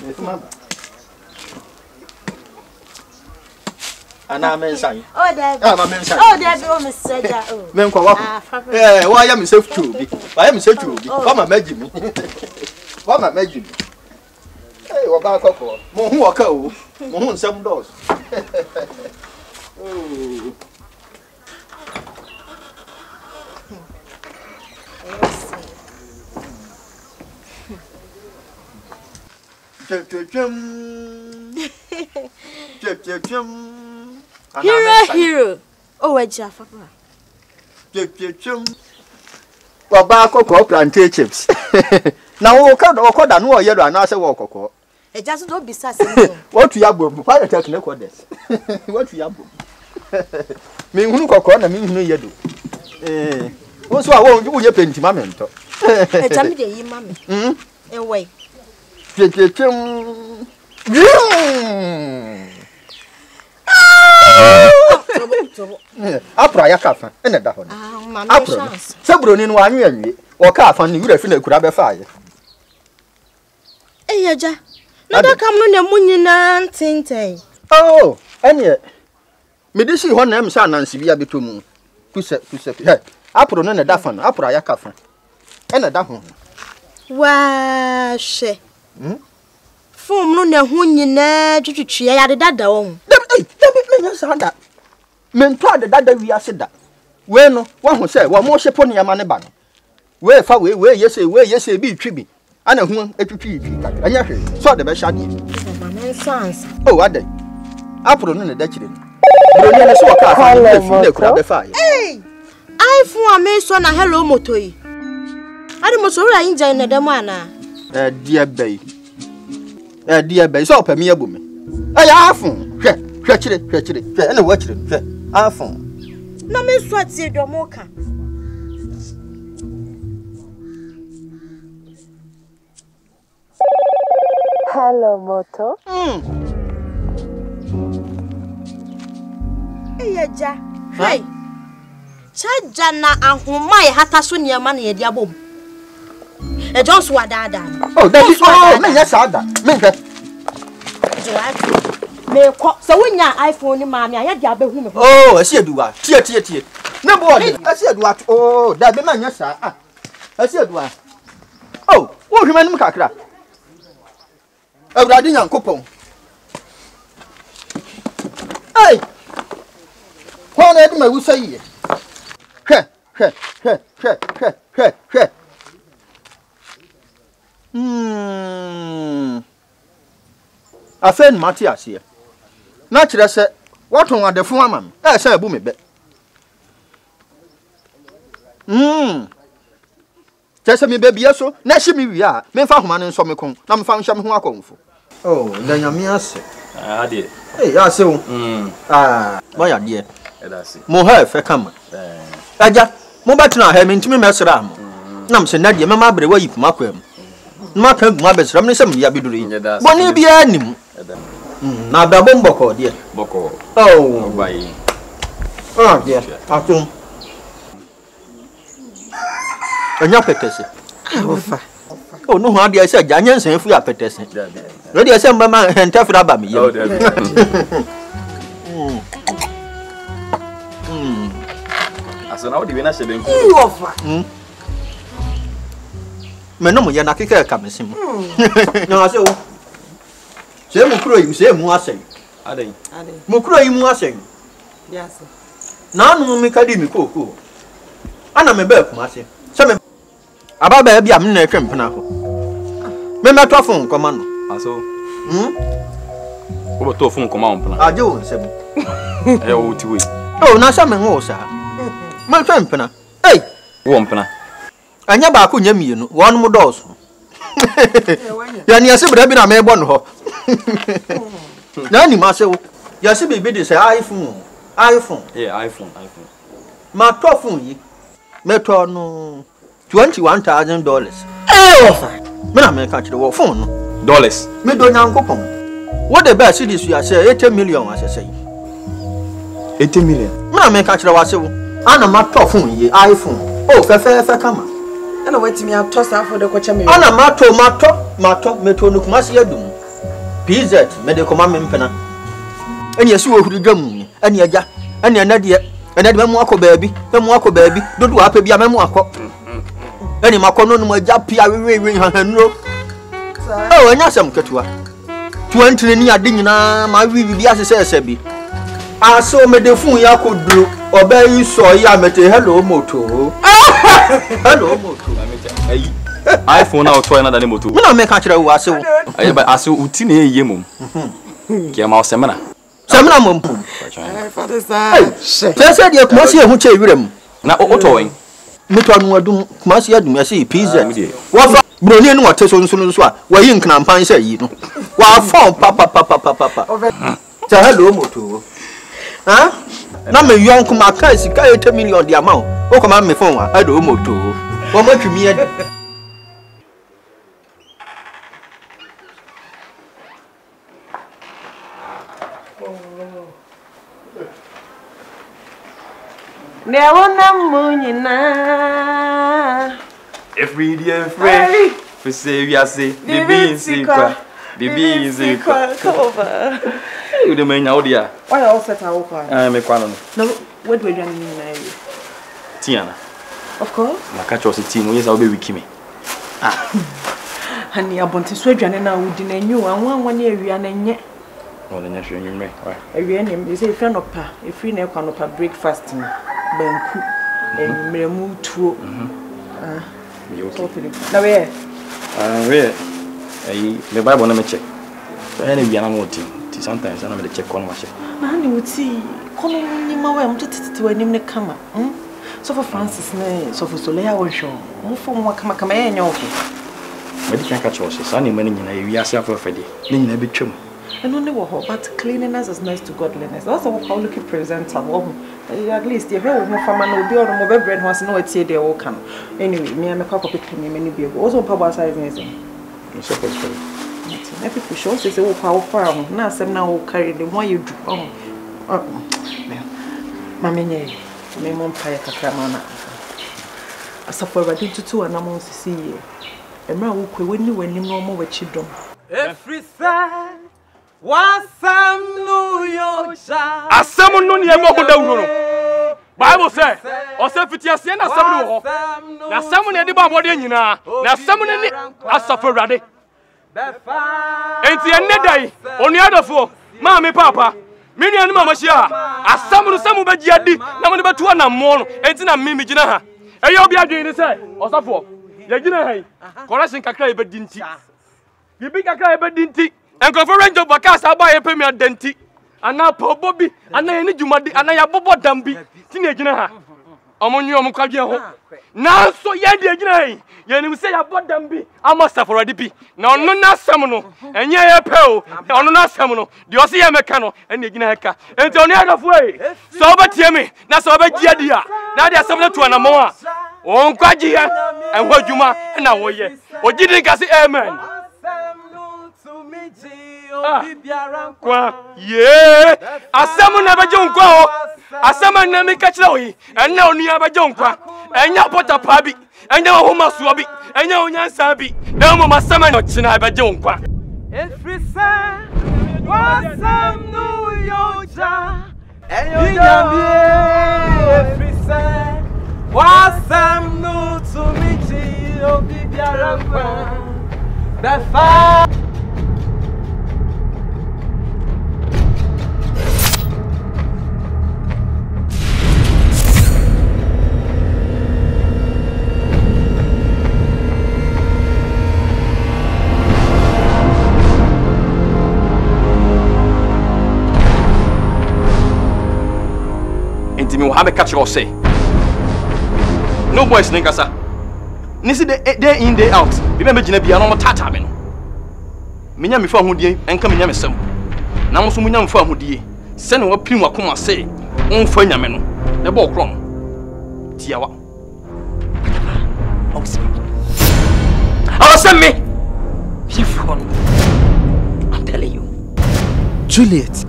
Me fuma ba. Ana mensan. Oh David. Ma mensan. Oh David o mesaja o. Me nkwa wako. Wa ya me safe to bi. Wa ya me safe to bi. Wa ma magi mi. Wa ma magi mi. Wa ba akoko. Mo hu oka o. Mo hu nsem dos. Hero. Oh, Eja Papa. Wa ba akoko plantain chips. Na wo ka do koda no ye do anase wo kokko. Eja so do bisase no. What you abom? Why you take neko des? What you abom? Me hunu kokko na me hunu ye do. Wo so a wo ye penti ma me nto. Eja me de yi ma me. Wait. Apra ya kafa ene da ho. Apra. Sebro ni no anwe anwe. O ka afa ni wura fi na kura be fa ye. Eyaja. Na da kam no ne munyina ntinten. Oh, ene. Me de si ho na em sa nansi bia betomu. Kusa. Hey, apro no ne da fa no. Apra ya kafa. Ene da ho. Wa she. Fom no ne ho nyina twetwetwe ya de dada wo. Me nya sa da. Me ntwa de dada wi ase da. We no, wa ho se, wa mo hye po ne yama ne ba no. We fa we yese bi twi bi. Ana hu etwitwi kakra. Anya hwe. So de be sha de. Mama sans. Oh, adai. Apro no ne da kire no. Bro ne le so ka fa ne fi ne kura be fa ye. Hey! iPhone me so na hello moto yi. Ade mo so wura engine ne dem ana. Dear bay. Dear bay, so pa mi abu me. Ya afun. Hwe kire. Ene wa kire. Hwe. Afun. Na me so atie do mo ka. Hello, Moto. Eyaja. Hey. Chaja na ahoma ye hata so niam na ye di abom. E Jones wa dada. Oh, that is all. Me yes ada. Me nke. Me ko so wonya iPhone ni ma me aye di abehu me. Oh, esi eduwa. Tie. Na board. Esi eduwa. Oh, that be man yes ah. Esi eduwa. Oh, wo hwema nim kakra. Awurade Nyankopɔn. Hey! Hwan na ma wusa yi? Hwɛ. Afen mati ase. Na kyerɛ sɛ waton adefo ama me. Sɛ ebu me bɛ. Kyerɛ me baby so na hye me wi a me fa homa ne nso me kon na me fa nhye me ho akɔmfo. Oh, da nyame ase. Ade. Ya se wo. Boy ade. Mo ha fe kama. Aja, mo betena ha me ntimi mesra mo. Na me se na de me ma bre wa yi puma kwam. Ma ka gu ma besra me se me ya beduru yi. Boni bia anim. Na da bom boko de. Boko. Oh, bai. De. Atum. Anya petese. Ofa. Oh no ha de se ja nyansan fu ya petese. Ready ese mbama hentafra ba me ye. Aso na wo de we na hye benku. Ofa. Me no mo ye na keke ka mesim. Na ase wo. Se mo kuro yi se mu asem. Ade. Mo kuro yi mu asem. Yes. Na anu mi ka di mi koko. Ana me ba kuma ase. Se me aba ba bia me na etwempena ho. Me meto fon koma no. Aso. Wo beto fon koma ompena. Aje wo nsem. Wo ti we. Oh, na sa me wo sa. Me twempena. Hey, wo ompena. Anya ba ko nya mienu, won mo dɔɔso. Ya ni ase bra bi na me bɔ no ho. Na ni ma se wo. Ya se bi de se iPhone. Yeah, iPhone. Ma to phone yi. Me to no $21,000. Ofa. Me na me ka kire wo phone no. Dollars. Me do Nyankopɔn. What the best this you say 80 million asese. 80 million. Me na me ka kire wa se wo. Ana ma to phone yi iPhone. Oh, fe kama. Ana wetimi ato sa for de kwacha me. Ana mato meto no kuma se adum. PZ me de koma me mpena. Eni esi wo huru dwam. Eni agya. Eni anade. Enade me mu akọ baabi. Me mu akọ baabi. Dodo apa bia me mu akọ. Eni makọ no mu agya pia wewe hahanuro. Oh, enya sam ketua. 20 ni ade nyina ma wi bi asese bi. Aso me de fun ya koduro. Oba yi so ya mete hello moto. Hello moto. Ayi. iPhone na oto na da ne moto. Me na me ka kire wo ase wo. Ayi ba ase uti na eye mom. Ki ma o semana. Semana mom. Father say. Say de kuma se ehu che wirem. Na oto wen. Meto anu adum kuma se adum ya se pizza. Wo fa broni no wote so nso a wa yi nkna mpan se yi no. Wa phone papa. Say hello moto. Ha? Na me yon kuma kai sika 80 million di amount. O kuma me phone wa hello moto. Wo ma twimi e. Neona munyina. Every day free. For say we are say bibi nsikwa. Bibi nsikwa. Cover. You the man out there. Why all set out for? Me kwano no. No, what do we do na you? Tiana. Of course. Na catch us team, yes I be wiki me. Hani abonte so adwane na wudi na nyu anwa ne awia na nye. Oh, the next you me. Why? Awia ne you say friend opa, e free na kwa no pa breakfast ni. Banku. Mremu tuo. Me okay. Na we. We. Ai, me Bible na me check. So any we na mo team. Sometimes I me check on my check. Na hani uti kono ni ma we mtete wanim ne kama. So for Francis na so for Soleya wo hwo. Mo fo mo kama ye nya okay. Me di kan catch us. So any man nyina we ase afofede. Ni nyina be twam. And only what but cleanliness is next to godliness. That's what how look presentable. At least you hear no farmer no be or no be bread once no tie dey wo kan. Anyway, me am call pick me many be. Also papa size anything. So for people show say wo kwa wo kwa ho na asem na wo carry the one you do. Mama nye me mom pay kakra mana. Asafo ba tutu anam sisi ye. Emra wo kwe wani wani no mo wachi dom. Every side wasam no yoja. Asam no ne mo ko dawuro no. Bible say, o se fiti ase na asam no ho. Na asam ne de ba bode nyina. Na asam ne ni asafo Awurade. enti enne dai oni adofo ma me papa me nua no mama hia asam no samu ba giadi na mo ne beto na mo no enti na me gina ha eya obi adwen ni say osafo ya gina ha correction kakra e bedi nti bibi kakra e bedi nti enkofo range of bakas aba ye pemi adenti ana pobo bi ana ye ni jumadi ana ya bobo dambi ti ne gina ha omonyu om kwadwe ho na so ye de gina ha ye ni se ya bodam bi ama saforo de bi na ono na asem no enye ye pe o ono na asem no de o se ye meka no ene gina ha ka enti oni adofo e so obetie me na so obegia dia na de asem na to na mo a on kwaji ya enho adwuma na wo ye ogidi ka se amen kwa ye asem na beje nkwa o asem na me ka kire o yi enna onu ya beje nkwa enya pota pa bi enya ho masuo bi enya onyansa bi na mo masama no kina beje nkwa efrisa wasam no yoja enyambi efrisa wasam no tumiti obibiara nkwa befa me will have a catch or say. No boys, Ninkasa. Nisi day in, day out. Remember, Jinabia, no tata men. Minyam for Hudi and come in Yamsum. Namusumunam for Hudi. Send what Pima Kuma say. On for Yameno. The ball crom. Tiawa. Oh, send me. I'm telling you. Juliet.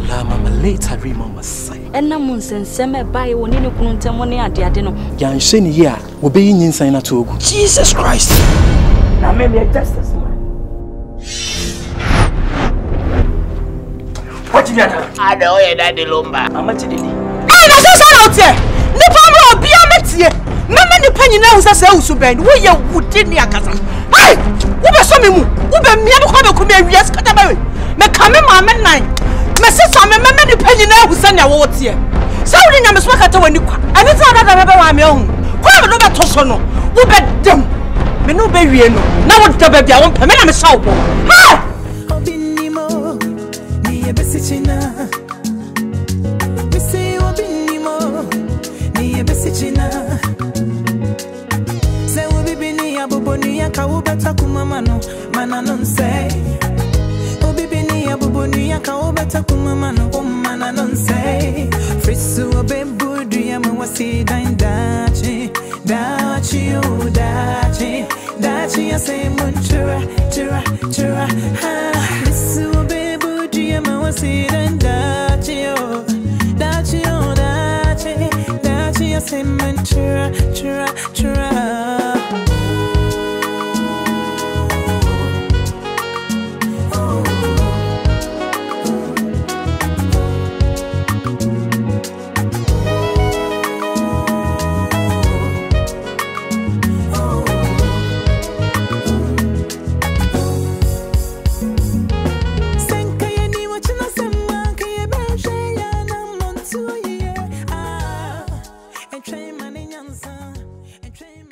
La mama later remember say. Enna munsen seme bae woni ne kunu ntemo ne ade no. Ya nhwe ne ye a wo be yin nsan na to ogu. Jesus Christ. Na me justice man. What you got? Ada o ye daddy lomba. Amachi didi. Eh na so say out here. Ni pamro obi ametie. Na me ni panyi na husa say usu ben. Wo ye wudi ni akasa. Hey! Wo be so me mu. Wo be mia ko be ko be wias kata ba we. Me kame ma me nan. Me sister me ni panyi na husa na wo tie. Say wo nya me so kata wani kwa. Ani ta da be wa me hu. Kwa me no be to so no. Wo be dem. Me no be wie no. Na wo da be bia wo pe me na me sha wo. Ha! Obinimo ni ebesichina. Me say obinimo ni ebesichina. Say wo bibini aboboni ya ka wo beta kumama no. Mana no say. Bubuni ya kaobeta kumamano umana non say frisu obebudu ya mwasi dachi dachi o dachi ya say muntura tura ha frisu obebudu ya mwasi dachi o dachi ya say muntura tura Train